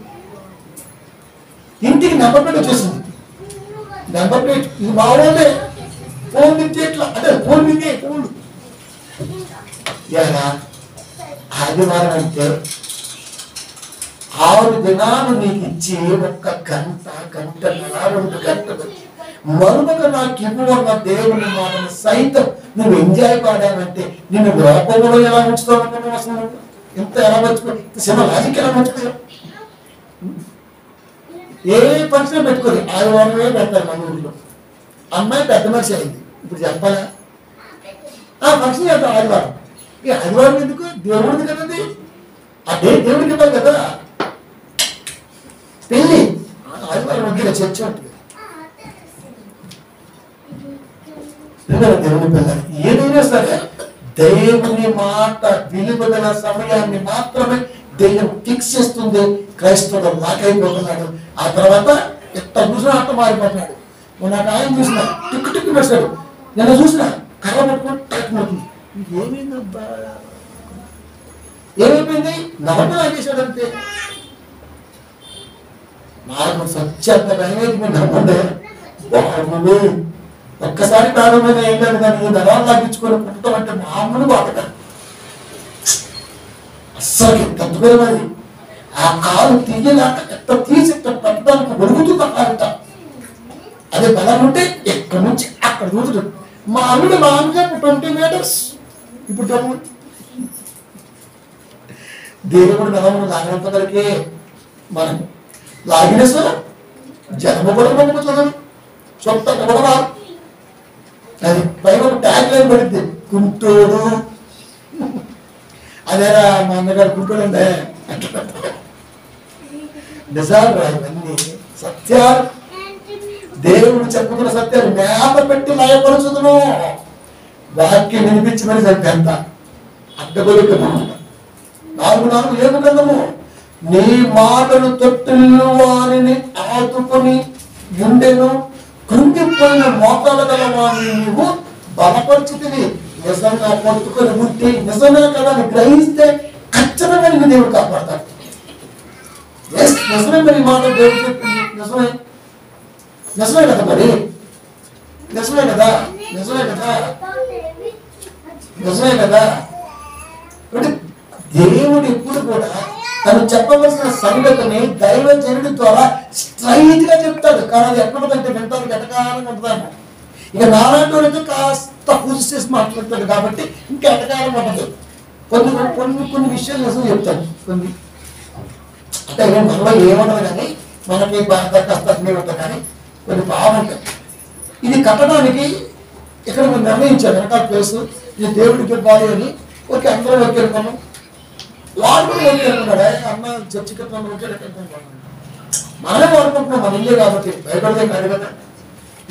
ఇంటికి నెంబర్ ప్లేట్ వచ్చేసింది. నెంబర్ ప్లేట్ ఇది బాగుండే, ఫోన్ నుంచి ఎట్లా అంటే ఫోన్ నుంచి ఫోన్లు. ఆదివారం అంటే 6 దినాలు నీకు ఇచ్చి 1 గంట, గంటన్నర, 2 గంటలు మరొక నాకు ఇవ్వన్న దేవుని మాటను సైతం నువ్వు ఎంజాయ్ పాడావంటే నిన్ను లోపంలో ఎలా ఉంచుతావు? అసలు ఎంత ఎలా మర్చిపో, సినిమా లాజిక్ ఎలా మర్చిపోయావు? ఏ ఫంక్షన్ పెట్టుకోరు, ఆదివారమే పెడతారు. మన ఊళ్ళో అమ్మాయి పెద్ద మనిషి అయింది, ఇప్పుడు చెప్పాలా? ఫంక్షన్ చేద్దాం ఆదివారం. ఈ ఆదివారం ఎందుకు? దేవుడిది కదండి, అదే దేవుడికి ఇవ్వాలి కదా. పెళ్ళి ఆదివారం వద్దు, చర్చ ఉంటుంది. దేవుని పిల్లలు ఏదైనా సరే దేవుని మాట విలువగల సమయాన్ని మాత్రమే దెయ్యం ఫిక్స్ చేస్తుంది. క్రైస్తవుడు లాకైపోతున్నాడు. ఆ తర్వాత ఎంత చూసినా అట్ట మారిపోతున్నాడు. నాకు ఆయన చూసిన టిక్కు టిక్కు పెట్టాడు, నేను చూసిన కర్ర పట్టుకుని టక్కుతుంది. ఏమైందబ్బా, ఏమైపోయింది? నవ్వు లాగేశాడంతే. నాకు సత్యంత భయమేది, మీరు నమ్మండి బాగుంది. ఒక్కసారి ప్రారంభమైన ఏం లేదు, కానీ నరాలు లాగించుకొని పుట్టడం అంటే మామూలు బాధ. అస్సలు తట్టుకోలేదు. ఆ కాలు తీయలేక ఎట్ట తీసి పట్టడానికి ఒరుగుతుంది అంట. అదే బలం ఉంటే ఎక్కడి నుంచి అక్కడ దూతుడు. మా అల్లుడు లాంగ్గా 20 meters, ఇప్పుడు దేవుడు నలమును లాగినంతవరకే మనం లాగిన సార్ జన్మ కూడా పంపుతున్నాం, సొంత కూడా. అది పైన ట్యాగ్ లైన్ పడింది, గుంటూరు. అదేరా మా అన్నగారు గుంటూరు అండి. నిజాలు ఇవన్నీ సత్యాలు, దేవుడు చెప్పుతున్న సత్యాలు మేత పెట్టి లయపరుచుదును. వాక్యం వినిపించి మరి ఎంత అడ్డగొలిక 4 ఏమి గ్రంథము. నీ మాటలు తొట్టిల్లు వారిని ఆదుకొని గుండెను, కృంగిపోయిన మోకాలు గల వారిని నీవు బలపరిచితివి. నిజంగా పట్టుకొని ఉంటే నిజమే కదా అని గ్రహిస్తే ఖచ్చితంగా నీకు దేవుడు కాపాడతాడు. నిజమే మరి మాట దేవుడు చెప్పింది, నిజమే నిజమే కదా, మరి నిజమే కదా, నిజమే కదా, నిజమే కదా. దేవుడు ఎప్పుడు కూడా తను చెప్పవలసిన సంగతిని దైవజనుడి ద్వారా స్ట్రైట్ గా చెప్తాడు. కానీ అది ఎక్కడంటే వింటానికి ఎటకారంగా ఉంటుందన్న. ఇక నారాయణ అయితే కాస్త పూజ చేసి మాట్లాడతాడు కాబట్టి ఇంకా ఎటకారం ఉండదు. కొన్ని విషయాలు నిజం చెప్తాడు. కొన్ని అంటే మనలో ఏముండదు, కానీ మనకి కాస్త ఉంటుంది, కానీ కొన్ని బాగుంటాయి. ఇది కట్టడానికి ఇక్కడ మేము నిర్ణయించాం వెనకాల ప్లేసు, ఇది దేవుడికి ఇవ్వాలి అని. ఓకే, అందరూ ఓకే అనుకున్నాం, వాడు కూడా ఓకే అనుకున్నాడు. అన్న చర్చి కట్టాను ఓకే అనుకుంటున్నాను. మనమే అనుకుంటున్నాం, మన ఇల్లే కాబట్టి భయపడితే కాదు కదా.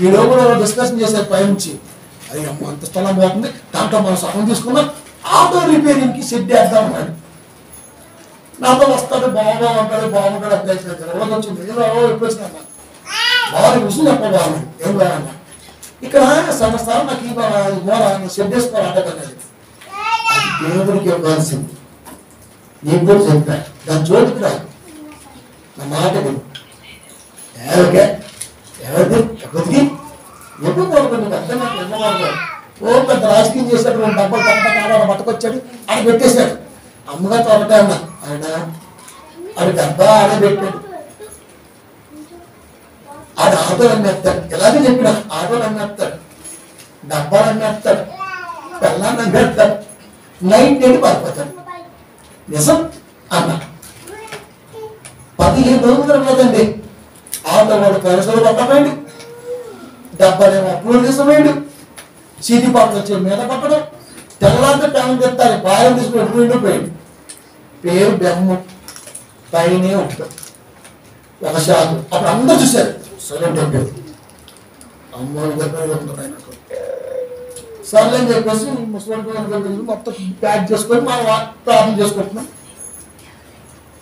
ఈ లోపల డిస్కషన్ చేసే పై నుంచి అది అమ్మ అంత స్థలం పోతుంది, దాంట్లో మనం సగం తీసుకున్నాం, ఆటో రిపేరింగ్కి షెడ్ వేద్దాం అన్నాడు. నాతో వస్తాడు, బాగుంటాడు బాగుంటాడు అప్లై చేస్తాడు. రోజు వచ్చింది ఎప్పుడు వచ్చినా బాగా రుసులు చెప్ప బాగున్నాడు, ఏం బాగున్నా. ఇక్కడ సంవత్సరాలు నాకు ఈ మూల షెడ్ వేసుకోవాలి అడ్డకన్నది. అది దేవుడికి ఇవ్వాల్సింది. నేను కూడా చెప్పాను, దాని చోటుకి రాదు, నా మాట విను. ఓకే ఎవరిది ఎవరికి ఎప్పుడు కోరుకుంటుంది అర్థం నాకు ఇవ్వవాలి. ఓ పెద్ద రాజకీయం చేశాడు, 2 డబ్బులు కాడ పట్టుకొచ్చాడు, ఆడ పెట్టేశాడు. అమ్మగారితో ఒకటే అన్నా, ఆయన ఆడి డబ్బా ఆడే పెట్టాడు. ఆడు ఆటోలు అమ్మేస్తాడు. ఇలాగే చెప్పిన ఆటోలు అమ్మేస్తాడు, డబ్బాలు అమ్మేస్తాడు, పెళ్ళాన్ని అమ్మేస్తాడు, నైట్ నుండి పారిపోతాడు. నిజం అన్న 15 రోజులు ఉన్నదండి. ఆటో వాడు పెరసలు పట్టపోయాడు, డబ్బాలేమో అప్లోడ్ చేసిపోయాడు, సీటీ పాటలు వచ్చే మీద పట్టడం, తెల్లారితే ప్యాన్ తెస్తారు, బాగా తీసుకుని ఎప్పుడు పోయాడు. పేరు బెమ్మ పైనే ఉంటుంది ఒక షాపు. అప్పుడు అందరూ చూశారు, సైలెంట్ అయిపోయారు. అమ్మోని దగ్గర ఉంటుంది ఆయనకు. సర్లే అని చెప్పేసి ముస్లిం మొత్తం ప్యాక్ చేసుకొని మనం ప్రార్థన చేసుకుంటున్నాం.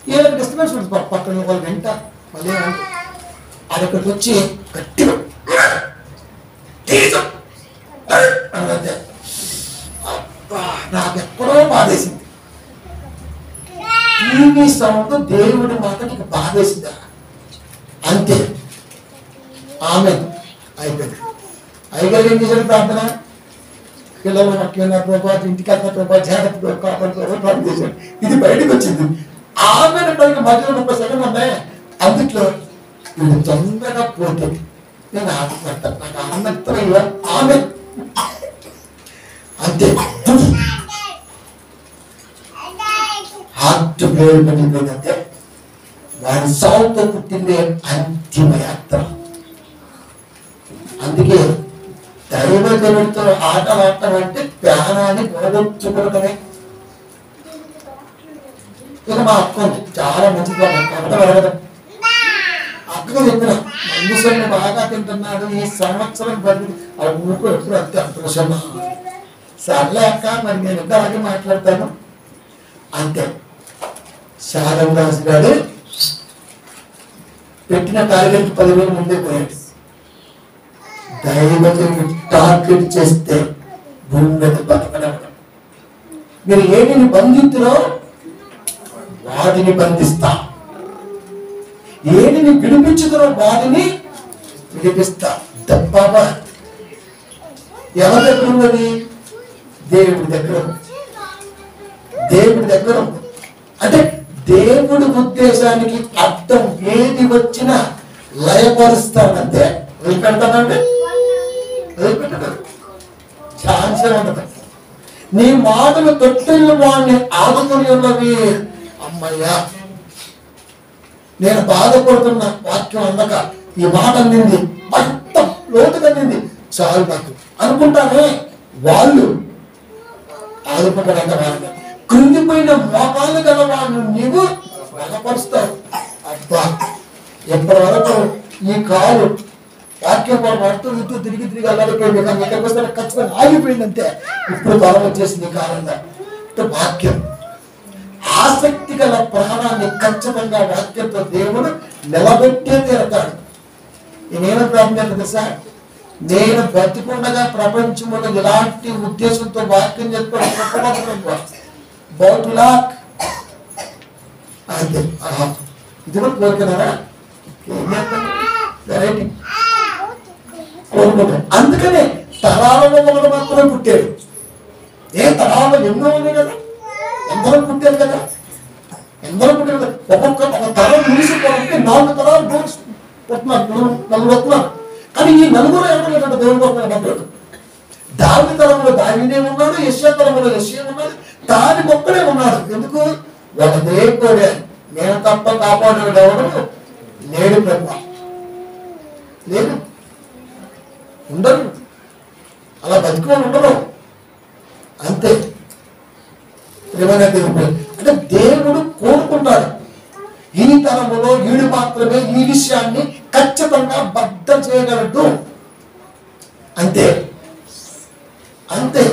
ఏదో డిస్టర్బెన్స్ ఉంటుంది పక్కన వాళ్ళు వింటారు. మళ్ళీ అది ఇక్కడికి వచ్చి గట్టిగా నాకెక్కడో బాధేసింది. టీవీ సౌండ్ దేవుడి మాట నీకు బాధేసిందా? అంతే, ఆమె అయిపోయింది. అయ్యగారు ఏం చేశారు? ప్రార్థన, పిల్లలు అట్లయినా ప్రభావ, ఇంటికి వెళ్తా ప్రభావ, జాగ్రత్త ప్రార్థన చేశాడు. ఇది బయటకు వచ్చింది. ఆమె మధ్యలో 30 సెకండ్లు ఉన్నాయి. అందుట్లో ఇది తొందరగా పోతుంది. నేను ఆటపడతాను, నాకు ఆనందం. ఆమె అంతే హార్ట్ బ్రేక్ పడిపోయిందంటే వాడి సావుతో పుట్టిందే అంతిమ యాత్ర. అందుకే దైవజనుడితో ఆటలు ఆడటం అంటే ప్రాణాన్ని పోగొట్టుకోవడమే. ఇక మా అక్క చాలా మంచిది, అడగదు. అక్కగా చెప్పిన మందుసరిని బాగా తింటున్నాడు ఈ సంవత్సరం బదులు ఆ ఊరుకు ఎప్పుడు అంతే అంటున్నా. సర్లే అక్క, మరి నేను ఎంత అలాగే మాట్లాడతాను అంతే. శాలం రాజు గారు పెట్టిన టార్గెట్ 10,000 ముందే పోయాడు. దైవజనుడు టార్గెట్ చేస్తే భూమి మీద బతకడం. మీరు ఏటిని బంధితులో వాటిని బంధిస్తా, ఏటిని విడిపించుతురో వాటిని విడిపిస్తా. బాబా ఎవరి దగ్గర ఉన్నది? దేవుడి దగ్గర ఉంది. దేవుడి దగ్గర ఉంది. అంటే దేవుడి ఉద్దేశానికి అర్థం ఏది వచ్చినా లయపరుస్తానంతే. వదిలిపెడతానంటే వదిలిపెట్టదు, ఛాన్సే ఉండదు. నీ మాటలు తొట్టిల్లు వాడిని ఆదుకొని ఉన్నవి. అమ్మయ్యా, నేను బాధపడుతున్న వాక్యం అందక ఈ మాట అందింది, మొత్తం లోతుగా అందింది, చాలు నాకు అనుకుంటానే. వాళ్ళు ఆదుకుంటారంట. వాళ్ళని కృంగిపోయిన మోకాలు గల వాళ్ళు నీవు బలపరుస్తావు. అబ్బా, ఎప్పటి వరకు ఈ కాలు వాక్యం పడుతూ తిరిగి తిరిగి అల్లాడిపోయింది, కానీ ఎక్కడికి వస్తే ఖచ్చితంగా ఆగిపోయిందంటే ఇప్పుడు బలం వచ్చేసింది కాలంగా. వాక్యం ఆసక్తి గల ప్రాణాన్ని ఖచ్చితంగా వాక్యంతో దేవుడు నిలబెట్టే తీరతాడు. నేనేమో ప్రార్థన తెలుసా? నేను బ్రతికుండగా ప్రపంచంలో ఎలాంటి ఉద్దేశంతో వాక్యం చెప్పడం బౌటులాక్ అంతే. ఇది కూడా కోరుకున్నారా? వెరైటీ కోరుకుంటాడు. అందుకనే తరాలలో ఒకటి మాత్రమే పుట్టాడు. ఏ తరాలలో ఎన్నో ఉన్నాయి కదా, ఎందరో పుట్టారు కదా, ఎందరో పుట్టారు కదా. ఒక తరం ముగిసిపోవాలంటే 4 తరాలు పుట్టినారు, 4 వస్తున్నారు. కానీ ఈ 4 ఎవరు దేవుడు కోసం దాని తరంలో దావినే ఉన్నాడు, యెషయా తరంలో యెషయా ఉన్నాడు, దాని ఒక్కడే ఉన్నాడు. ఎందుకు? ఒకదే కోరాడు, నేను తప్ప కాపాడు ఎవడు లేడు బ్రహ్మ లేదు, ఉండరు, అలా బతుకొని ఉండరు అంతే. అంటే దేవుడు కోరుకుంటాడు ఈ తరములో వీడు మాత్రమే ఈ విషయాన్ని ఖచ్చితంగా బద్ధ చేయగలడు అంతే. అంతే,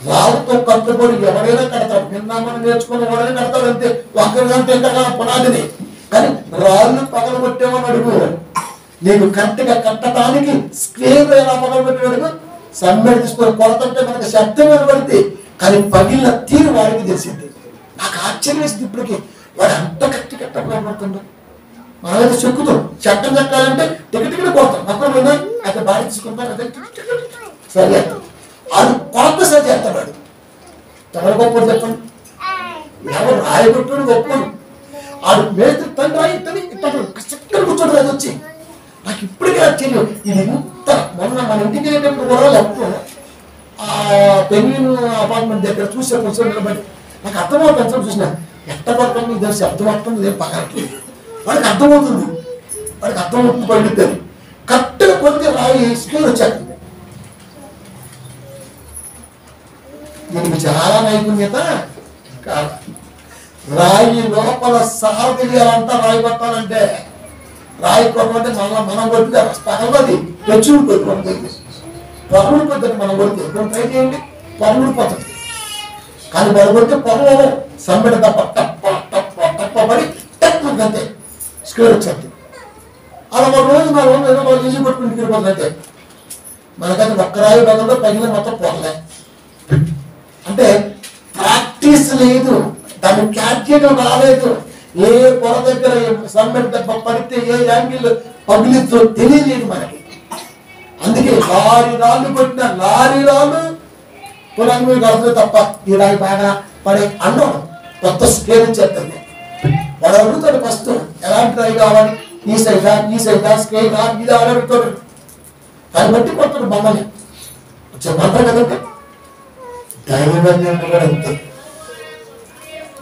రాళ్ళతో కట్టుబడి ఎవరైనా కడతాడు. నిన్న మనం నేర్చుకుని ఎవరైనా కడతాడు అంతే. ఒక్కరికంటే ఎంతగా పునాదిని. కానీ రాళ్ళు పగలగొట్టేమని అడుగు, నేను కరెక్ట్గా కట్టడానికి స్క్వేర్ ఎలా పగలగొట్టి అడుగు. సమ్మెడి తీసుకొని కొలతంటే మనకి శబ్దం వినబడితే, కానీ పగిలిన తీరు వాడికి తెలిసింది. నాకు ఆశ్చర్యం వేసింది ఇప్పటికీ, వాడు అంత గట్టి కట్టబడుతుండో. మనమైతే చెక్కుతాం, చట్టం కట్టాలంటే టికెట్ కొడతాం. అక్కడ పోయినా అయితే బాగా తీసుకుంటాం, అదే సరే అది కొత్త సరి చేస్తాడు. ఎవరు గొప్ప చెప్పండి? ఎవరు రాయగొట్టుడు గొప్పడు. ఆడు మేస్త్రి తను రాయి ఇట్టని ఇట్లా చక్కని కూర్చోడు అది వచ్చి నాకు ఇప్పటికే ఆశ్చర్యం. ఇది ఇంత మొన్న మన ఇంటికి వెళ్ళేటప్పుడు కూడా లెఫ్ట్ ఆ పెంగిన్ అపార్ట్మెంట్ దగ్గర చూసే కొంచెం నిలబడి నాకు అర్థమవుతుంది. చూసిన ఎట్ట పడుతుంది మీకు తెలిసి అర్థమవుతుంది ఏం పగలకి వాడికి అర్థమవుతుంది. వాడికి అర్థమవుతుంది పండిద్దని కరెక్ట్గా కొద్దిగా రాయి స్కేల్ వచ్చేస్తుంది. దీనికి చాలా నైపుణ్యత కాదు. రాయి లోపల సహా తెలియాలంతా రాయి పట్టాలంటే రాయి కొట్టమంటే మనం కొట్టితే పగలది తెచ్చుడు కొట్టుకుంటుంది. పరువుడు పద్ధతి మనం కొడితే ఇప్పుడు ట్రై చేయండి. పరువుడు పద్ధతి కానీ మనం కొడితే పరువు సంబడి తప్ప టప్ప టప్ప టప్పబడి టప్పంతే స్కేల్ వచ్చేది. అలా ఒక రోజు నా రోజు ఏదో రోజు ఈజీ కొట్టుకుని తిరిగిపోతుందంటే మనకైతే ఒక్క రాయి బదులు పగిలి మొత్తం పోలే. అంటే ప్రాక్టీస్ లేదు, దాన్ని క్యాచ్ చేయడం రాలేదు. ఏ పొర దగ్గర సంబడి దెబ్బ పడితే ఏ యాంగిల్ పగిలితో తెలియలేదు మనకి. అందుకే లారీ రాళ్ళు కొట్టిన లారీ రాళ్ళు పొలం మీద కడుతుంది తప్ప ఈ రాయి బాగా పడే అన్నం కొత్త స్కేల్ ఇచ్చేస్తుంది. వాడు అడుగుతాడు ఫస్ట్ ఎలాంటి రాయి కావాలి, ఈ సైజా స్కేల్ ఇది అడుగుతాడు. దాన్ని బట్టి కొడతాడు బంధని వచ్చే బంధ కదండి. దైవజ్ఞం కూడా అంతే.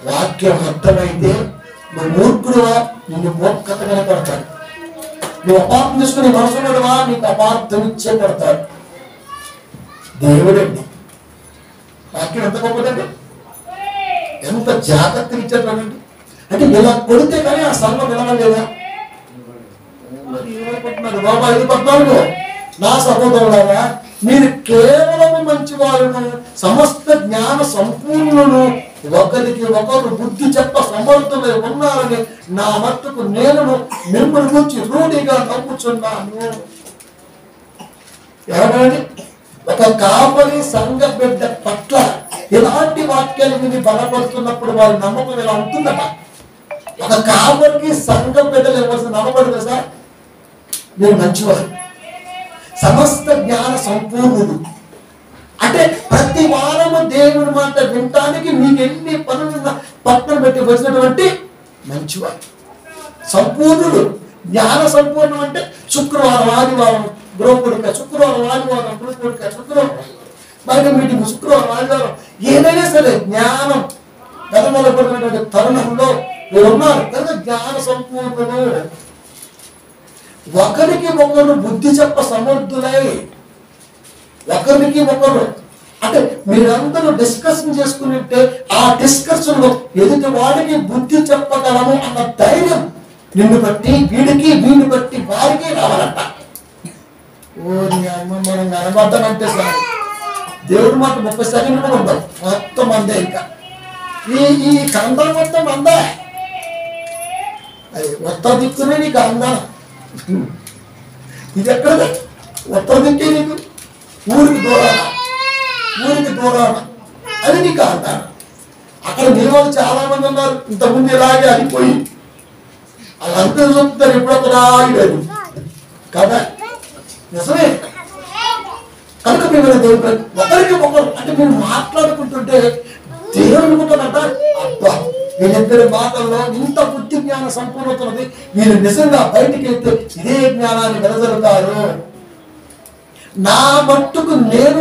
వాక్యం అర్థమైతే నువ్వు మూర్ఖుడువా నిన్ను మూర్ఖత కనపడతాడు. నువ్వు అపార్థం చేసుకుని మనసుడువా నీకు అపార్థం ఇచ్చే పడతాడు. దేవుడండి వాక్యం ఎంత గొప్పదండి, ఎంత జాగ్రత్తగా ఇచ్చేటండి. అంటే ఇలా కొడితే కానీ ఆ సంఘం నిలవలేదా? మరి ఏమైపోతున్నాడు బాబా 5:14 నా సహోదరులారా మీరు కేవలం మంచి వాళ్ళను సమస్త జ్ఞాన సంపూర్ణులను ఒకరికి ఒకరు బుద్ధి చెప్ప సమర్థులై ఉన్నారని నా మట్టుకు నేను మిమ్మల్ని గురించి రూఢిగా నమ్ముచున్నాను. ఏమని ఒక కాపరి సంఘ బిడ్డ పట్ల ఇలాంటి వాక్యాలు విని బలపడుతున్నప్పుడు వారి నమ్మకం ఇలా ఉంటుందట. ఒక కాపరికి సంఘ బిడ్డలు ఇవ్వాల్సిన నమ్మబడదు సార్. మీరు మంచివారు, సమస్త జ్ఞాన సంపూర్ణుడు అంటే ప్రతి వారము దేవుని మాట వినటానికి మీకు ఎన్ని పనులున్న పక్కన పెట్టి వచ్చినటువంటి మంచివారు, సంపూర్ణుడు. జ్ఞాన సంపూర్ణం అంటే శుక్రవారం ఆదివారం గృహపుడిక, శుక్రవారం ఆదివారం గృహపుడిక, శుక్రవారం బయట మీటింగ్, శుక్రవారం ఆదివారం ఏదైనా సరే జ్ఞానం గతమలపడినటువంటి తరుణంలో మీరు ఉన్నారు కనుక జ్ఞాన సంపూర్ణుడు. ఒకరికి ఒకరు బుద్ధి చెప్ప సమర్థులై, ఒకరికి ఒకరు అంటే మీరందరూ డిస్కషన్ చేసుకుంటే ఆ డిస్కషన్ లో ఎదుటి వాడికి బుద్ధి చెప్పగలము అన్న ధైర్యం నిన్ను బట్టి వీడికి వీడిని బట్టి వారికి రావాలంట. ఓ నీ అమ్మ మనం కనబడ్డానంటే సార్ దేవుడి మాట 30 సెకండ్లు కూడా ఉండవు, మొత్తం అందే. ఇంకా ఈ కందం మొత్తం అందా, అది ఉత్తర దిక్కునే నీకు అందా. ఇది ఎక్కడ ఉత్తర దిక్కే నీకు ఊరికి దూరాన అది నీకు అంటాను. అక్కడ మీ వాళ్ళు చాలా మంది ఉన్నారు ఇంతకుముందు ఇలాగే అడిగిపోయి వాళ్ళంతా చెప్తారు ఎప్పుడొక్కడా ఆగిలేదు కదా, నిజమే. కనుక మేము దేవుడు ఒకరికి ఒకరు అంటే మీరు మాట్లాడుకుంటుంటే దేవుడు అనుకుంటానంట అబ్బా వీళ్ళిద్దరి మాటల్లో ఇంత బుద్ధి జ్ఞాన సంపూర్ణత ఉన్నది, వీళ్ళు నిజంగా బయటికి వెళ్తే ఇదే జ్ఞానాన్ని వెదజల్లుతారు. నా మట్టుకు నేను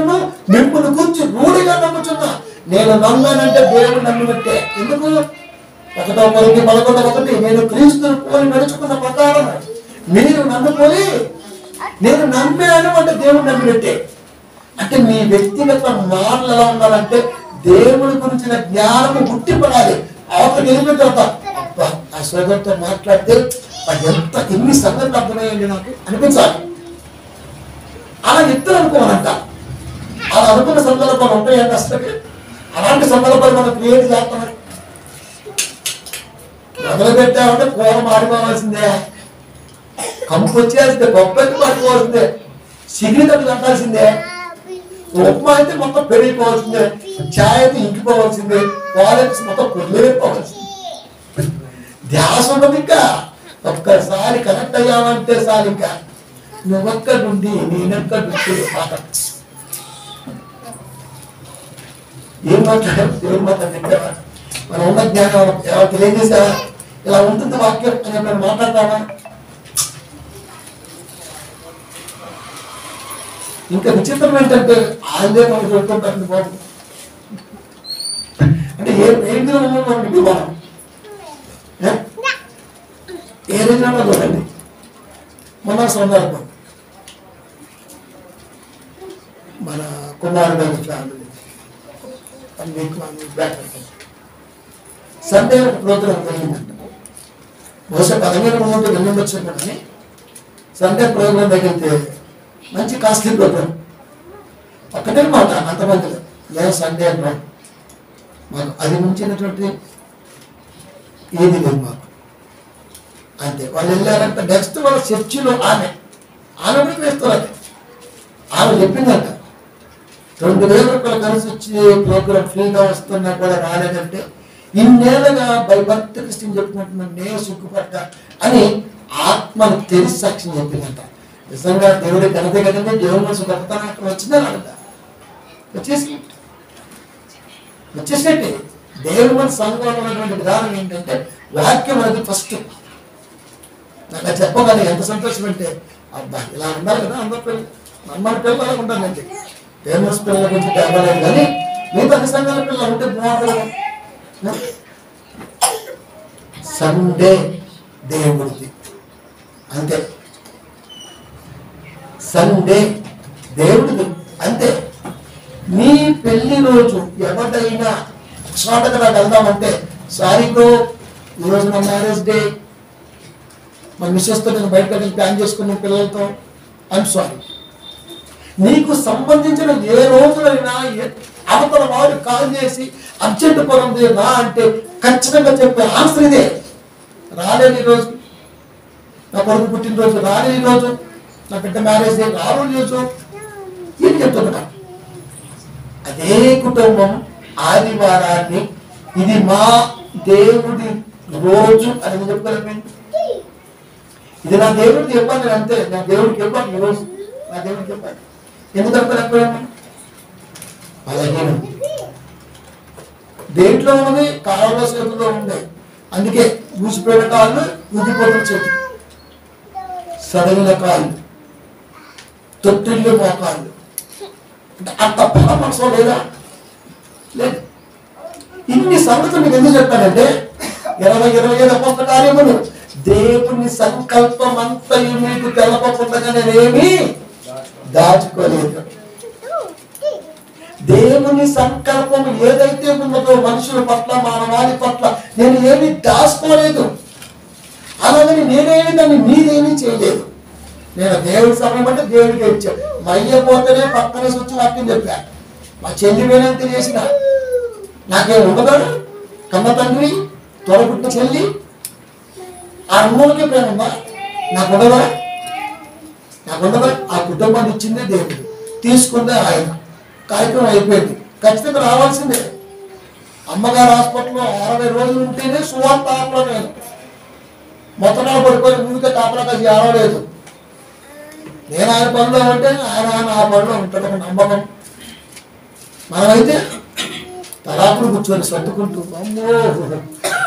మిమ్మల్ని గురించి రూఢిగా నమ్ముతున్నా. నేను నమ్మానంటే దేవుడు నమ్మినట్టే. ఎందుకు 1 కొరింథీ 11:1 నేను క్రీస్తుని పోలి నడుచుకున్న ప్రకారం మీరు నన్ను పోలి నేను నమ్మాను అంటే దేవుడు నమ్మినట్టే. అంటే మీ వ్యక్తిగత మాటలు ఎలా ఉండాలంటే దేవుడి గురించిన జ్ఞానము గుర్తిపడాలి. అవతలకి వెళ్ళిపోయిన తర్వాత అబ్బా ఆ సోదరుతో మాట్లాడితే ఎన్ని సంగతులు అర్థమయ్యండి నాకు అనిపించాలి. అలా ఇద్దరు అనుకోవాలంట. అలా అనుకున్న సందర్భాలు ఉంటాయండి. అసలు అలాంటి సందర్భాలు మనం క్రియేట్ చేస్తాం. మొదలు పెట్టామంటే కూర మాడిపోవాల్సిందే, కంపు వచ్చేసిందే, గొప్పకి పట్టుకోవాల్సిందే, సిగిరితట్టు కట్టాల్సిందే, ఉప్మా అయితే మొత్తం పెరిగిపోవాల్సిందే, ఛాయ్ అయితే ఇంకిపోవాల్సిందే, పాలెక్స్ మొత్తం కొద్దిపోవాల్సిందే. ధ్యాస ఉండదు. ఇంకా ఒక్కసారి కనెక్ట్ అయ్యామంటే సార్ ఇంకా నువ్వొక్కడుండి నేనొక్కడుండి మాట ఏం మాట్లాడారు దేవుని మాట్లాడుతుంటావా? మనం ఉన్న జ్ఞానం తెలియజేసావా? ఇలా ఉంటుంది వాక్యం అని మనం మాట్లాడతామా? ఇంకా విచిత్రం ఏంటంటే వాళ్ళే మనకు కొట్టుకుంటారండి బాబు. అంటే ఏ విధంగా మనం ఏ విధంగా చూడండి. మన సందర్భం మన కుమారుడు ఫ్యామిలీ సండే ప్రోగ్రాం జరిగిందంట. బహుశా 15 మంది వెళ్ళొచ్చు కానీ సండే ప్రోగ్రాం తగిలితే మంచి కాస్ట్లీ ప్రోగ్రాం. ఒక్కటే మాట అంతమంది లేదు సండే అంటున్నాం. మాకు అది మించినటువంటి ఏది లేదు మాకు. అంతే వాళ్ళు వెళ్ళారంటే నెక్స్ట్ వాళ్ళ చర్చిలో ఆమె కూడా వేస్తారు. ఆమె చెప్పిందంట 2,000 రూపాయలు కలిసి వచ్చి ప్రోగ్రాం ఫ్రీగా వస్తున్నా కూడా రాలేదంటే ఇన్నేళ్ళగా బై బర్త్ క్రిస్టియన్ చెప్పుకుంటున్నాను నేను సిగ్గుపడ్డా అని ఆత్మను తెలిసి సాక్ష్యం చెప్పిందంట. నిజంగా దేవుడి ఘనత కదండి. దేవుడి మనసు గొప్పతనం అక్కడ వచ్చిందా రాదా? వచ్చేసేటి దేవుడి మన సంఘంలో ఉన్నటువంటి విధానం ఏంటంటే వాక్యం అనేది ఫస్ట్. నాకు చెప్పగానే ఎంత సంతోషం అంటే అబ్బా ఇలా ఉన్నారు కదా అందరి పిల్లలు మన పిల్లలు ఉండాలండి. ఫేమస్ పిల్లల గురించి తేవలేదు కానీ మిగతా అన్ని సంఘాల పిల్లలు ఉంటే బాగుంటుంది. సండే దేవుడిది అంతే. సండే దేవుడిది అంతే. మీ పెళ్లి రోజు ఎవరైనా చోటగా వెళ్దామంటే సారీ బ్రో ఈరోజు నా మ్యారేజ్ డే, మా మిస్సెస్తో నేను బయటకు వెళ్ళి ప్లాన్ చేసుకున్న పిల్లలతో ఐఎమ్ సారీ. నీకు సంబంధించిన ఏ రోజులైనా అవతల వాడు కాల్ చేసి అర్జెంట్ పొలం రా అంటే ఖచ్చితంగా చెప్పే ఆన్సర్ ఇదే. రాలేని రోజు, నా కొడుకు పుట్టినరోజు రాలేని రోజు, నా బిడ్డ మ్యారేజ్ డే రాలేని రోజు ఏం చెప్తున్నా. అదే కుటుంబం ఆదివారాన్ని ఇది మా దేవుడి రోజు అని చెప్పుకోలేమండి. ఇది నా దేవుడికి చెప్పాలి అంతే. నా దేవుడికి చెప్పాలి ఈరోజు, నా దేవుడికి చెప్పాలి. ఎందుకు చెప్పలేకపోయాము? అలాగే దేంట్లో ఉన్నది కాళ్ళ చేతుల్లో ఉన్నాయి. అందుకే ఊసిపోయిన కాళ్ళు ఊగిపోయిన చేతులు, సడలిన కాళ్ళు, తొట్టిల్లు మోకాళ్ళు. అంటే అంత పరమర్శం లేదా? లేదు. ఇన్ని సంగతులు మీకు ఎందుకు చెప్పానంటే 25 అపోస్తల కార్యములు దేవుని సంకల్పం అంతయు మీకు తెలపకుండా నేనేమీ దాచుకోలేదు. దేవుని సంకల్పం ఏదైతే ఉన్నదో మనుషుల పట్ల మానవాళి పట్ల నేను ఏమీ దాచుకోలేదు. అలాగని నేనేమి దాన్ని మీరేమీ చేయలేదు. నేను దేవుడి సమయం అంటే దేవుడికి ఇచ్చాను. మా అయ్య పోతేనే పక్కనే వచ్చి వాక్యం చెప్పా. మా చెల్లి వేనంత చేసిన నాకేం ఉండదా? కన్న తండ్రి తోడబుట్టిన చెల్లి ఆ అమ్మలకే ప్రేమ ఉందా? నాకు ఉండదా? ఆ కుటుంబాన్ని ఇచ్చిందే దేవుడు, తీసుకుందే ఆయన. కార్యక్రమం అయిపోయింది. ఖచ్చితంగా రావాల్సిందే. అమ్మగారు హాస్పిటల్లో 60 రోజులు ఉంటేనే సువార్త ఆపలో నేను మొత్తం పడిపోయి ముందుగా కాపలాగా ఆడలేదు. నేను ఆయన పనిలో ఉంటే ఆయన ఆ పనిలో ఉంటాడు. ఒక నమ్మకం. మనమైతే తలాపులు కూర్చొని సర్దుకుంటూ అమ్మో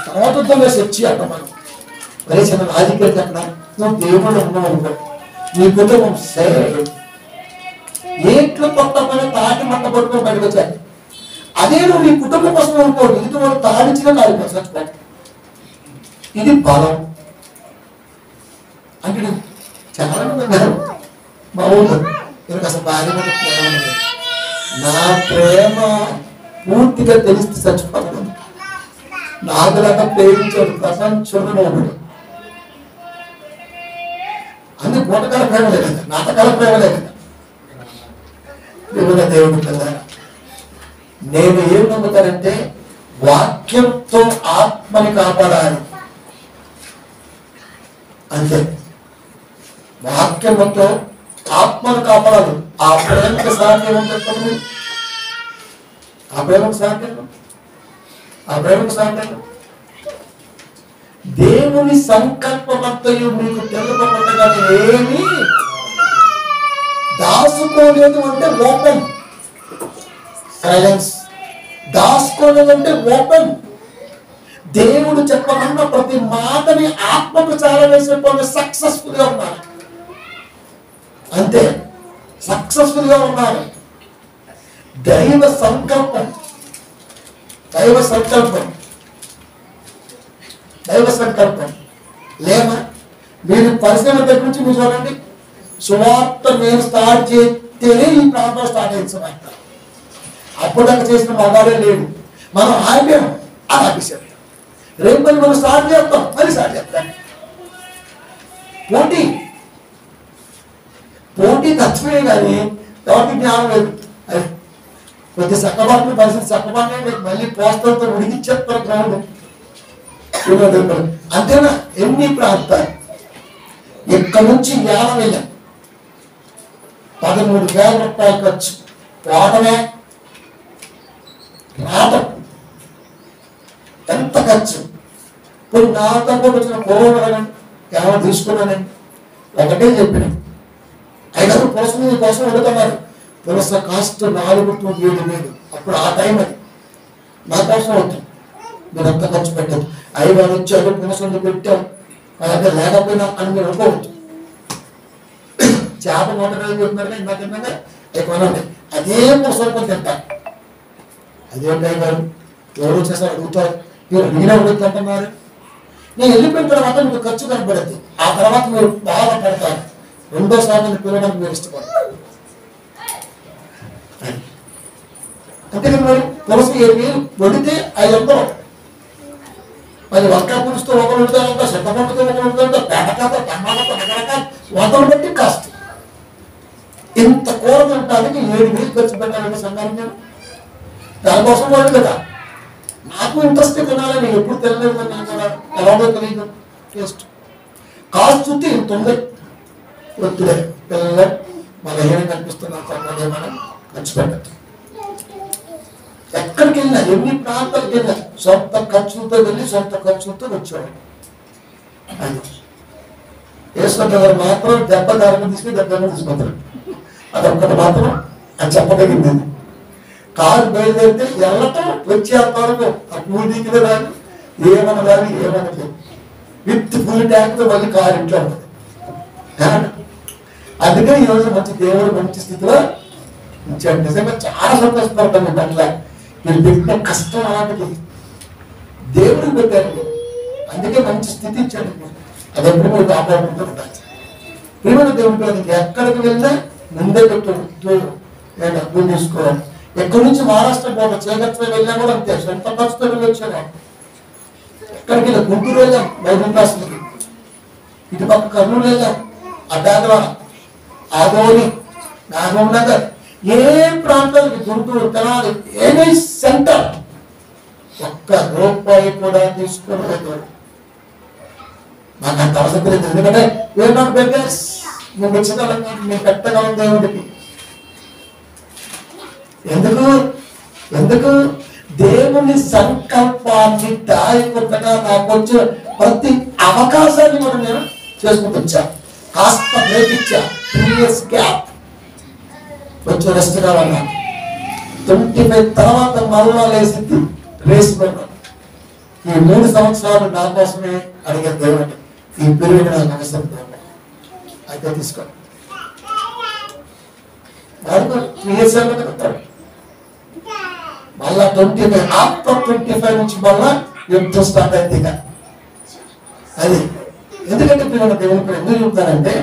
తర్వాత చర్చి అంట. మనం మరీ చిన్న రాజకీయ అక్కడ నువ్వు దేవుడు ఉన్నావు, నీ కుటుంబం సరే ఏట్లు కొత్త పని తాటి మంట పట్టుకొని బయటకు వచ్చాను. అదే నువ్వు నీ కుటుంబం కోసం అనుకోండి, ఇది వాళ్ళు తాడించిన కాదు చచ్చిపోయి. ఇది బలం అంటే చాలా మంది మా ఊళ్ళో ఇక్కడికి అసలు భార్య మీద ప్రేమ లేదు. నా ప్రేమ పూర్తిగా తెలిస్తే చచ్చిపోతాను. నాకులాగా ప్రేమించాడు ప్రపంచంలో ఒకడు. అందుకు పూటకాల ప్రేమ లేదు కదా, నాటకాల ప్రేమ లేదు కదా. దేవుడు కదా, నేను ఏం నమ్ముతానంటే వాక్యంతో ఆత్మని కాపాడాలి అంతే. వాక్యంతో ఆత్మను కాపాడాలి. ఆ ప్రేమకు సాధ్యం ఏమని చెప్పండి? ఆ ప్రేమకు సాధ్యం దేవుని సంకల్పమంతయు మీకు తెలుపకుండా ఏమి దాసుకోలేదు అంటే ఓపెన్ సైలెన్స్. దాసుకోలేదు అంటే ఓపెన్. దేవుడు చెప్పకుండా ప్రతి మాటని ఆత్మకు చాలవేసే సక్సెస్ఫుల్ గా ఉన్నారు అంతే. సక్సెస్ఫుల్ గా ఉన్నారు. దైవ సంకల్పం, దైవ సంకల్పం, దైవ సంకల్పం లేమా? మీరు పరిశ్రమ దగ్గర నుంచి మీరు చూడండి, సువార్త నేను స్టార్ట్ చేస్తేనే ఈ ప్రాంతం స్టార్ట్ అయింది సువార్త. అప్పుడు దాకా చేసిన మగాడే లేడు. మనం ఆగాం, అది ఆపేసాం. రేపు మళ్ళీ మనం స్టార్ట్ చేస్తాం, మళ్ళీ స్టార్ట్ చేస్తాం. పోటీ పోటీ తత్వమే కానీ ఎవరికి జ్ఞానం లేదు. అది కొద్ది చక్కబాటు పరిస్థితి చక్కబాటు మళ్ళీ పోస్టర్తో ఉడికిచ్చేస్తారు గ్రౌండ్. అంతేనా? ఎన్ని ప్రాంతాలు ఇక్కడ నుంచి యానం వెళ్ళాం, 13,000 రూపాయలు ఖర్చు. పోవటమే రావటం ఎంత ఖర్చు. ఇప్పుడు నాతో కూడా వచ్చిన కోరని ఏమైనా తీసుకున్నానండి, ఒకటే చెప్పిన 5,000 కోసం అడుగుతున్నారు. పులస కాస్ట్ 4,700. అప్పుడు ఆ టైం అది నా కోసం అవుతుంది. మీరు ఎంత ఖర్చు పెట్టారు, 5,000 వచ్చారు, పులసలు పెట్టాం, నా దగ్గర లేకపోయినా అని మీరు అనుకోవచ్చు. చేప 120 చెప్తున్నారు, ఇందాక ఎక్కువనండి. అదే పులసలు తింటారు. అదేంటాయి గారు ఎవరు వచ్చేసారు అడుగుతారు, మీరు అడిగినా అడుగుతుంటున్నారు. నేను వెళ్ళిపోయిన తర్వాత మీకు ఖర్చు కనపడుద్ది. ఆ తర్వాత మీరు బాధపడతారు. రెండోసారి పిలవడానికి మీరు ఇష్టపడతారు. అంతేకాదు మరి పులస 7,000 వండితే 500. మరి వంకాయ పులుసుతో ఒకరు వండుతారంట, చింతపండుతో ఒకరు వండుతారంట, బెండకాయతో, టమాటాతో, రకరకాల వంటలు బట్టి కాస్ట్. ఇంత కూర తినడానికి 7,000 ఖర్చు పెట్టాలంటే సంఘానికి. దానికోసం వాళ్ళు కదా నాకు ఇంట్రెస్ట్ తినాలని ఎప్పుడు తినలేదు. నేను కూడా ఎలాగో తెలియదు. టేస్ట్ కాస్ట్ చూస్తే ఇంత ఉంది. ఒత్తిడే పిల్లలు మన ఏమైనా కనిపిస్తున్నారు కొంతమంది మనం ఖర్చు పెట్టచ్చు. ఎక్కడికి వెళ్ళినా ఎన్ని ప్రాంతాలకు వెళ్ళినా సొంత ఖర్చులతో వెళ్ళి సొంత ఖర్చులతో వచ్చేవాడు. అది వేసుకుంటారు మాత్రం దెబ్బ దారిని తీసుకుని దెబ్బ తీసుకుంటారు. అదొక్కటి మాత్రం అది చెప్పదగింది. కారు బయలుదేరితే వెళ్ళటం వచ్చేంత వరకు ఆ పూలు దిగిన దాన్ని ఏమన్నది విత్ ఫుల్ ట్యాంక్తో మళ్ళీ కారు ఇంట్లో ఉంటుంది. అందుకే ఈరోజు మంచి దేవుడు మంచి స్థితిలో ఉంచాడు. నిజంగా చాలా సంతోషపడతాను. అట్లా మీరు పెట్టిన కష్టం అలాంటిది దేవుడికి పెట్టారు. అందుకే మంచి స్థితి ఇచ్చాడు. అది ఎప్పుడు మీరు కాపాడుకుంటూ ఉండాలి. ప్రియమైన దేవుడికి ఎక్కడికి వెళ్ళినా ముందే పెట్టు నేను డబ్బులు తీసుకోవాలి. ఎక్కడి నుంచి మహారాష్ట్ర పోతా చేగత్వ వెళ్ళినా కూడా అంతే సొంత ఖర్చుతో వెళ్ళొచ్చాను. ఎక్కడికి వెళ్ళా గుంటూరు వెళ్ళాం, వైకుంఠాసులకి, ఇటుపక్క కర్నూలు వెళ్ళాం, అడ్డాద్ర, ఆదోని, నాగం నగర్, ఏ ప్రాంతానికి గుంటూరు, తెనాలి, ఎనీ సెంటర్ ఒక్క రూపాయి కూడా తీసుకోలేదు. నాకు అంత అవసరం లేదు. ఎందుకంటే వీఆర్ నాట్ బెగ్గర్స్. మేము వచ్చగలం, మేము పెట్టగలం దేవుడికి. ఎందుకు దేవుని సంకల్పాన్ని దాయకుండా నాకు వచ్చిన ప్రతి అవకాశాన్ని కూడా నేను చేసుకుంటూ వచ్చా. కాస్త బ్రేక్ ఇచ్చా, 3 years గ్యాప్ వచ్చి రెస్ట్ కావాలన్నా 25 తర్వాత మరలా లేసింది రేస్ పెట్టాను. ఈ 3 సంవత్సరాలు నా కోసమే అడిగే దేవుడు. ఈ పీరియడ్ నాకు అవసరం అయితే తీసుకో. వాడు 3 years చెప్తాడు. మళ్ళా 25 ఆఫ్టర్ 25 నుంచి మళ్ళా యుద్ధం స్టార్ట్ అయింది. ఇక అది ఎందుకంటే పిల్లలు దేవుడు ఎందుకు చెప్తారంటే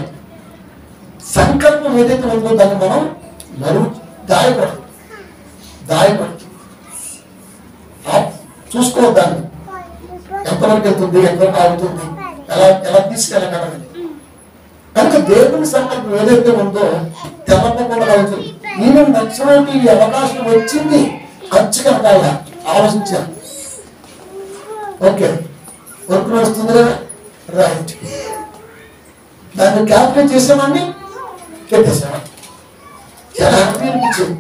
సంకల్పం ఏదైతే ఉందో దాన్ని మనం మరుగు దాయకూడదు. చూసుకోవద్దాన్ని ఎంతవరకు వెళ్తుంది, ఎంతవరకు ఆగుతుంది, ఎలా తీసుకెళ్ళగలగని. కనుక దేవుని సంకల్పం ఏదైతే ఉందో తెలపకుండా అవుతుంది. నేను నచ్చినట్టు ఈ అవకాశం వచ్చింది, ఖర్చు కట్టాల ఆలోచించాను. ఓకే వర్క్ నడుస్తుంది కదా, రైట్, దాన్ని క్యాల్కులేట్ చేసామని పెట్టేసాను. చాలా హ్యాపీ అనిపించింది.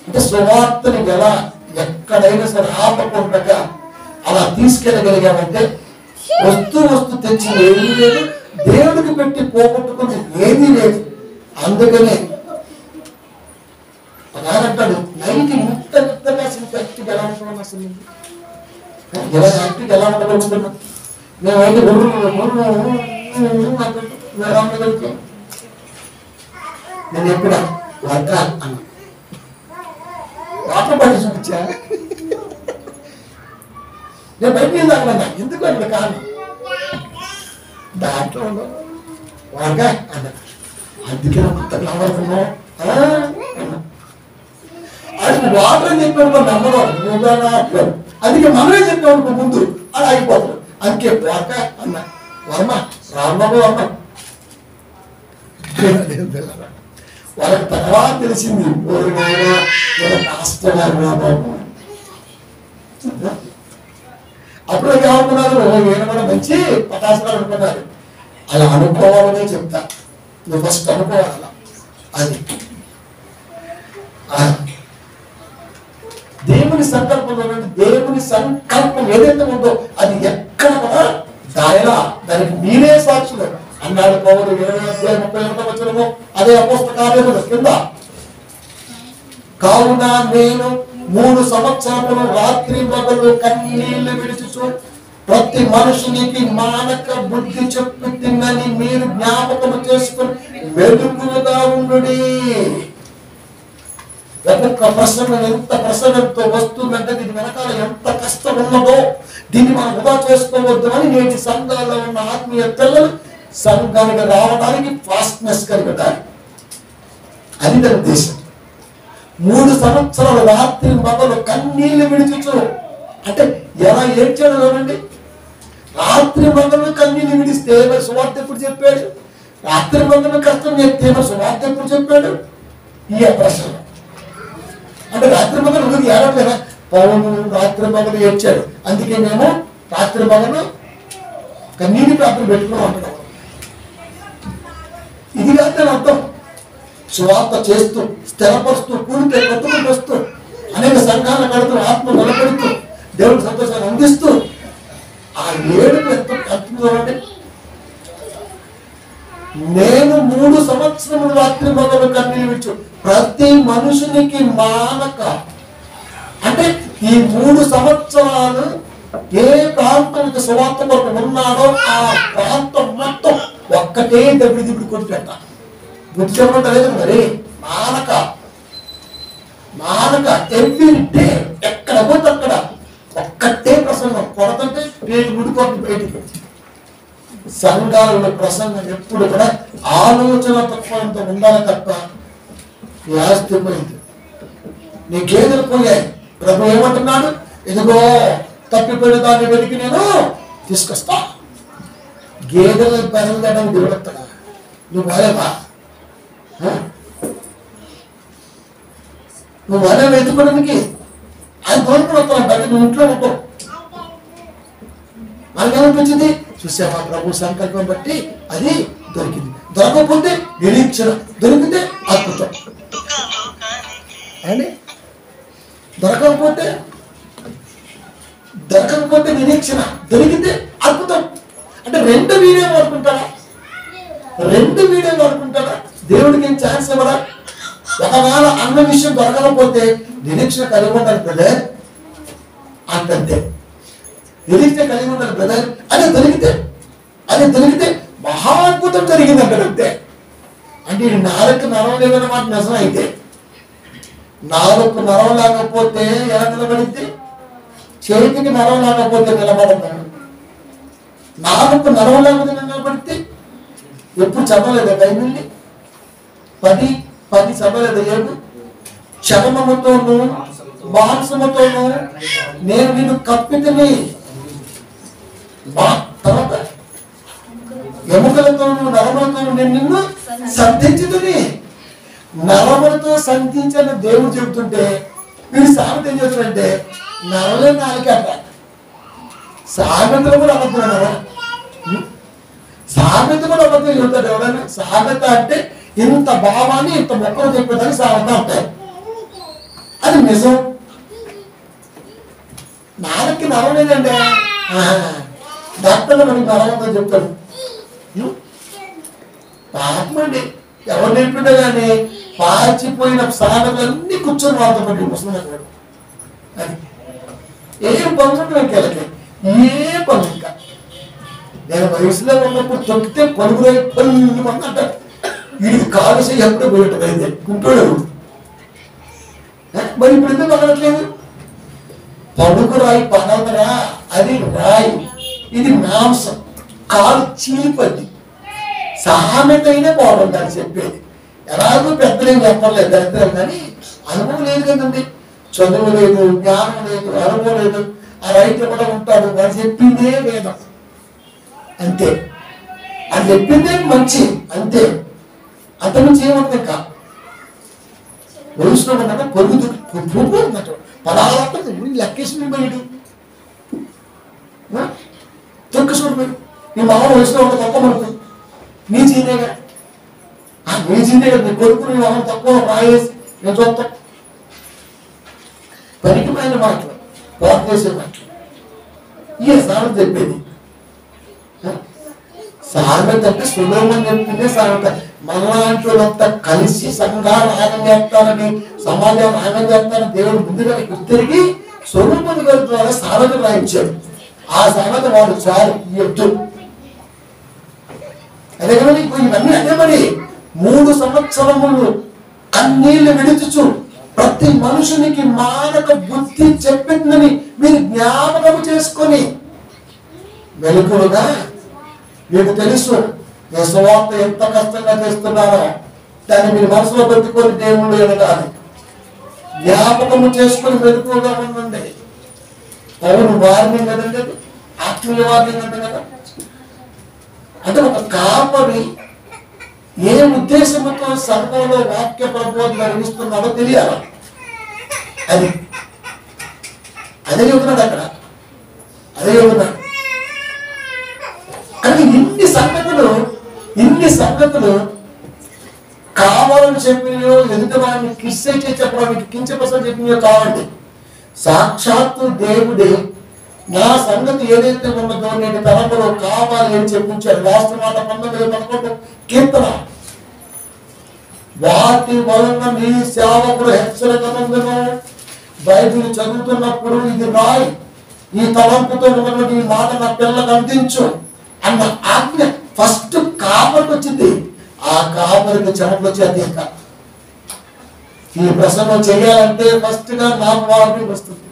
అంటే సువార్తని ఎలా ఎక్కడైనా సరే ఆపకుండా అలా తీసుకెళ్ళగలిగామంటే వస్తు తెచ్చింది ఏమీ లేదు, దేవుడికి పెట్టి పోగొట్టుకుంది ఏమీ లేదు. అందుకనే అంటాడు నైట్ ఇంతగా యాక్టివ్ ఎలా ఉంటున్నాం, అసలు ఇలా యాక్టివ్ ఎలా ఉండగలుగుతున్నాం మేమైతే నేను చెప్పిన వంట అన్న వాటర్ పట్టి చూపించా. నేను బయట మీద అన్నా ఎందుకు అక్కడ కాదు దాంట్లో వంట అన్న. అందుకే మొత్తం నమ్మడుతున్నావు అది వాటర్ అని చెప్పాడు నమ్మడం. అందుకే మనమే చెప్పాడు ముందు అది అయిపోతాడు. అందుకే వాక అన్న వర్మ రాంబాబు అన్న వాళ్ళకి తర్వాత తెలిసింది అప్పుడు ఏమనుకున్నారు ఈయన కూడా మంచి పటాసులు అనుకున్నారు. అలా అనుకోవాలనే చెప్తా, నువ్వు ఫస్ట్ అనుకోవాల. అది దేవుని సంకల్పంలో దేవుని సంకల్పం ఏదైతే ఉందో అది ఎక్కడ కూడా దాయలా, దానికి మీరే సాక్షులు అన్నాడు పౌరుడు 20:31 అదే అపోస్తల కార్యముల కింద. కావున నేను 3 సంవత్సరములు రాత్రి పగలు కన్నీళ్లు విడుచుచు ప్రతి మనుషునికి మానక బుద్ధి చెప్పి తిన్నని మీరు జ్ఞాపకము చేసుకుని మెలుకువగా ఉండుడి. ఒక్కొక్క ప్రశ్న ఎంత ప్రశ్నతో వస్తుందంటే దీని వెనకాల ఎంత కష్టం ఉన్నదో దీన్ని మనం వృధా చేసుకోవద్దు అని నేటి సంఘాల్లో ఉన్న ఆత్మీయ పిల్లలు సంఘానికి రావడానికి ఫాస్ట్నెస్ కలిగటాలి. అది దాని ఉద్దేశం. 3 సంవత్సరాలు రాత్రి పగలు కన్నీళ్లు విడిచుచు అంటే ఎలా ఏడ్చాడు చూడండి. రాత్రి పగలు కన్నీళ్లు విడిస్తే సువార్త ఎప్పుడు చెప్పాడు? రాత్రి పగలు కష్టం చెప్తే సువార్త ఎప్పుడు చెప్పాడు? ఈ ప్రశ్న అంటే రాత్రి పగలు నువ్వు ఏడవలేదా? పౌరులు రాత్రి పగలు ఏడ్చాడు, అందుకే మేము రాత్రి పగలు కన్నీటి ప్రార్థన పెట్టుకున్నాం అంటున్నాం. ఇది కాదు అర్థం. సువార్త చేస్తూ స్థిరపరుస్తూ కూడితే కొట్టుకుంటూ వస్తూ అనేక సంఘాల కడుతూ ఆత్మ నిలబెడుతూ దేవుడికి సంతోషాన్ని అందిస్తూ ఆ ఏడుపు ఎంత అర్థండి. నేను 3 సంవత్సరములు రాత్రి పగలు కన్నీళ్ళు విడిచు ప్రతి మనుషునికి మానక అంటే ఈ 3 సంవత్సరాలు ఏ ప్రాంతానికి సువార్త కొరకు ఉన్నాడో ఆ ప్రాంతం మొత్తం ఒక్కటే దెబ్బడి కొట్టిపెట్ట గుర్తు చెప్పలేదు మరి. మానక మానక ఎవ్రీ డే ఎక్కడ పోతే అక్కడ ఒక్కటే ప్రసంగం కొడతంటే పేరు గుడిపోతుంది బయటికి. సంఘాలలో ప్రసంగం ఎప్పుడు కూడా ఆలోచన తత్వంతో ఉండాలి తప్ప నీ ఆస్తి పోయింది, నీ గేదెలు పోయాయి. ప్రభు ఏమంటున్నాడు? ఇదిగో తప్పిపోయిన దాన్ని వెతికి నేను తీసుకొస్తా. గేదెలు బయలుదేరడం దేవుడెత్తాడా? నువ్వు వాలేవా? నువ్వు వాలే వెతుకోవడానికి ఆయన దొరుకుతావు బయట నువ్వు ఇంట్లో ఉంటావు. మనకేమనిపించింది? చూసావా ప్రభు సంకల్పం బట్టి అది దొరికింది. దొరకకపోతే నిరీక్షణ, దొరికితే అద్భుతం. అండి దొరకకపోతే నిరీక్షణ, దొరికితే అద్భుతం. అంటే 2 వీడియో వాడుకుంటాడా? 2 వీడియో వాడుకుంటాడా? దేవుడికి ఏం ఛాన్స్ ఇవ్వడా? ఒకవేళ అన్న విషయం దొరకకపోతే నిరీక్షణ కలిగి ఉండాలి బ్రదర్ అంతే. నిరీక్షణ కలిగి ఉండాలి బ్రదర్. అదే దొరికితే మహా అద్భుతం జరిగిందంటే అంతే. అంటే ఈ నాలుగు నరవలేదన్న మాట నిజం. అయితే 4 నరం లేకపోతే ఎలా నిలబడిద్ది? చేతికి నరం లేకపోతే నిలబడతాను. 4 నరం లేకపోతే నిలబడితే ఎప్పుడు చదవలేదా బైబిల్ని? 10 చదవలేదా? ఏడు చర్మముతోను మాంసముతోను నేను నిన్ను కప్పితిని, తర్వాత ఎముకలతోను నరములతోను నేను నిన్ను సంధించుతుని. నరములతో సంధించని దేవుడు చెబుతుంటే వీడు సామెత ఏం చేస్తాడంటే నరలే నాలుగు అంట. సామెతలు కూడా అబద్ధం, సామెత కూడా అబద్ధం చెబుతాడు ఎవడైనా. సామెత అంటే ఇంత భావాన్ని ఇంత మొక్కలు చెప్పేదాన్ని సామెత అంటారు. అది నిజం. నాలుగుకి నరం లేదండి. డాక్టర్లు మనకి నరం ఉందని చెప్తాడు. పాపమండి ఎవరు నేర్పిండే కానీ పాచిపోయిన సామెతలన్నీ కూర్చొని వాడుతుంటాడు ముస్లిం గారు. అది ఏం పనులు ఇంకెళ్ళకి ఏ పనులు. ఇంకా నేను వయసులో ఉన్నప్పుడు తొక్కితే పలుగురై పళ్ళు మంది అంటారు. వీడికి కాలుష్యం ఎప్పుడు పోయటం అయితే కుంటాడు. మరి ఇప్పుడు ఎందుకు పగలట్లేదు? పడుకు రాయి పగలరా, అది రాయి, ఇది మాంసం, కాలు చీలిపది. సామెత అయినా బాగుంటుంది చెప్పేది. ఎలాగో పెద్దలేం చెప్పలేదు దరిద్రం, కానీ అనుభవం లేదు కదండి. చదువు లేదు, జ్ఞానం లేదు, అనుభవం లేదు. ఆ రైతు కూడా ఉంటాడు, వాడు చెప్పిందే వేదం అంతే, అది చెప్పిందే మంచి అంతే, అంతకుమించి ఏమంటుంది. ఇంకా వయసులో పొరుగు ఉందట పదార్థం లెక్కేసి బయట తొక్కసూడు పోయి నీ మామ వయసులో ఉంటే తక్కువ పడుతుంది. నీ జీనేగా నీ జీనే కదా, నీ కొడుకు నీ మామ తక్కువ రాయేసి నేను చూస్తాం. పరికమైన మాటలు, వాక్ చేసే మాటలు, ఈ సామెత చెప్పేది. సామెత అంటే సులభం చెప్పిందే సామెత. మనలాంటి వాళ్ళంతా కలిసి సంఘాలు ఆగం చేస్తారని, సమాజాన్ని ఆగం చేస్తారని దేవుడు ముందుగా గుర్తిరిగి సొలొమోను గారి ద్వారా సామెత రాయించాడు. ఆ సామెత వాడు చాలు ఎత్తు. అదే కదా ఇవన్నీ అదే మరి 3 సంవత్సరములు కన్నీళ్లు విడుచుచు ప్రతి మనుషునికి మానక బుద్ధి చెప్పిందని మీరు జ్ఞాపకం చేసుకొని మెలకువగా, మీకు తెలుసు మీ సువార్త ఎంత కష్టంగా చేస్తున్నారో దాన్ని మీరు మనసులో పెట్టుకొని దేవుళ్ళు ఎదగాలి. జ్ఞాపకము చేసుకొని మెలకువగా ఉండండి. పౌలు వార్నింగ్ కదండి, ఆత్మీయ వార్నింగ్ అంటే కదా. అంటే ఒక కాపరి ఏ ఉద్దేశంతో సంఘంలో వాక్య ప్రబోధన నిర్వహిస్తున్నాడో తెలియాలి. అదే చెబుతున్నాడు అక్కడ, అదే చెబుతున్నాడు. కానీ ఇన్ని సంగతులు కావాలని చెప్పినయో, ఎదుటి వాడిని కిస్సైతే చెప్పడానికి కించపరచని చెప్పినయో కావండి. సాక్షాత్తు దేవుడే నా సంగతి ఏదైతే ఉన్నదో నేను తలంపులో కావాలి అని చెప్పించాడు. లాస్ట్ మాట 19:11 కీర్తన. వాటి వలన నీ సేవకుడు హెచ్చరిక నందును. బైబిల్ చదువుతున్నప్పుడు ఇది రాయి, ఈ తలంపుతో ఉన్నటువంటి ఈ మాట నా పిల్లలకు అందించు అన్న ఆజ్ఞ ఫస్ట్ కాపరికి వచ్చింది. ఆ కాపరికి చెమటలు వచ్చేది. ఇంకా ఈ ప్రసంగం చేయాలంటే ఫస్ట్ గా నాకు వారికి వస్తుంది.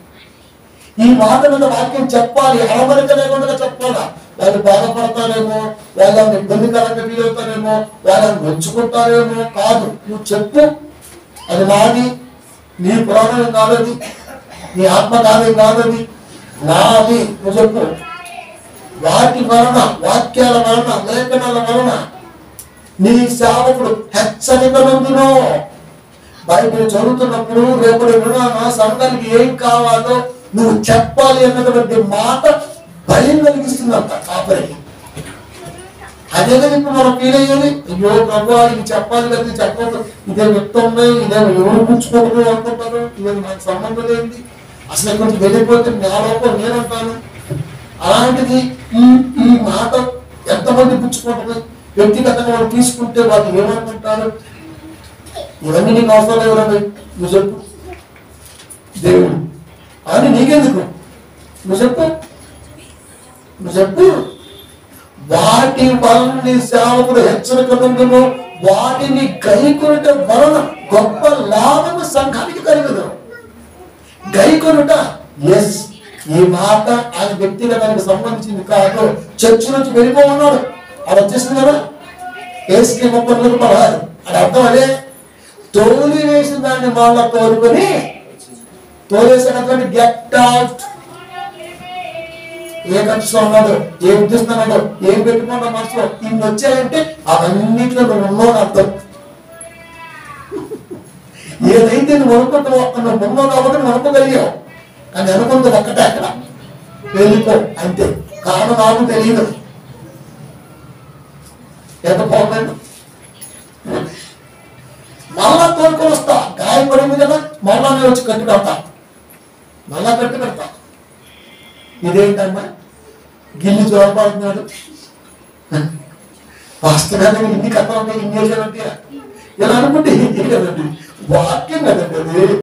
ఈ మాట మీద వాక్యం చెప్పాలి, అరమరిక లేకుండా చెప్పాలా. వాళ్ళు బాధపడతారేమో, వాళ్ళని ఇబ్బందికరంగా ఫీల్ అవుతారేమో, వాళ్ళని మెచ్చుకుంటారేమో. కాదు, నువ్వు చెప్పు. అది నాది, నీ పురాణం కాదది, నీ ఆత్మకార్యం కాదది, నాది. నువ్వు చెప్పు. వాటి వలన, వాక్యాల వలన, లేఖనాల వలన నీ సేవకుడు హెచ్చరిక నందును. బైబిల్ చదువుతున్నప్పుడు రేపటి విధాన సంఘానికి ఏం కావాలో నువ్వు చెప్పాలి అన్నటువంటి మాట భయం కలిగిస్తుందంట కాపరికి. అదే కదా ఇప్పుడు మనం ఫీల్ అయ్యేది. అయ్యో ప్రభు ఇది చెప్పాలి కదా, చెప్పదు, ఇదే వ్యక్తం, ఇదేమో ఎవరు పుచ్చుకోకూడదు అనుకుంటారు, ఇదేమో నాకు సంబంధం ఏంటి, అసలు కొంచెం వెళ్ళిపోతే నా లోపల నేనంటాను. అలాంటిది ఈ మాట ఎంతమంది పుచ్చుకుంటుంది, వ్యక్తిగతంగా వాళ్ళు తీసుకుంటే వాళ్ళు ఏమనుకుంటారు. ఇవన్నీ నీకు అవసరం ఎవరండి, నువ్వు చెప్పు. దేవుడు అని నీకెందుకు, నువ్వు చెప్పు, నువ్వు చెప్పు. వాటి వలన నీ సేవకుడు హెచ్చరిక నందును. వాటిని గైకొనుట వలన గొప్ప లాభము సంఘానికి కలుగును. గైకొనుట, ఎస్, ఈ మాట ఆయన వ్యక్తిగతానికి సంబంధించింది కాదు. చర్చి నుంచి వెళ్ళిపోమన్నాడు, అది వచ్చేసింది కదా. ఏసుకి 30 రూపాయలు అది అర్థం. అదే తోలి వేసిన దాన్ని వాళ్ళ తోలుకొని తోలేసినటువంటి గెట్ అవుట్. ఏ కష్టం ఉన్నాడు, ఏ ఉద్దేశం ఉన్నాడు, ఏం పెట్టుకున్నా మనసులో ఇన్ని వచ్చాయంటే అవన్నిట్లో నువ్వు ఉన్నావు అర్థం. ఏదైతే నువ్వు అనుకుంటున్నావు నువ్వు ఉన్నావు కాబట్టి నువ్వు అనుకోగలిగావు. కానీ అనుకుంది ఒక్కటే, అక్కడ వెళ్ళిపో అంతే. కారణం నాకు తెలియదు. ఎంత పోతాను, మళ్ళా తోలుకొని వస్తా. గాయపడింది కదా, మళ్ళా నేను వచ్చి కట్టు కడతా, మళ్ళా కట్టు కడతా. ఇదేంటమ్మా గిల్లి చూడబడుతున్నాడు, వాస్తవాన్ని ఇన్ని కథలు ఉన్నాయి, ఇన్ని చేశానంటే ఇలా అనుకుంటే ఏం కదండి, వాక్యం కదండి అది.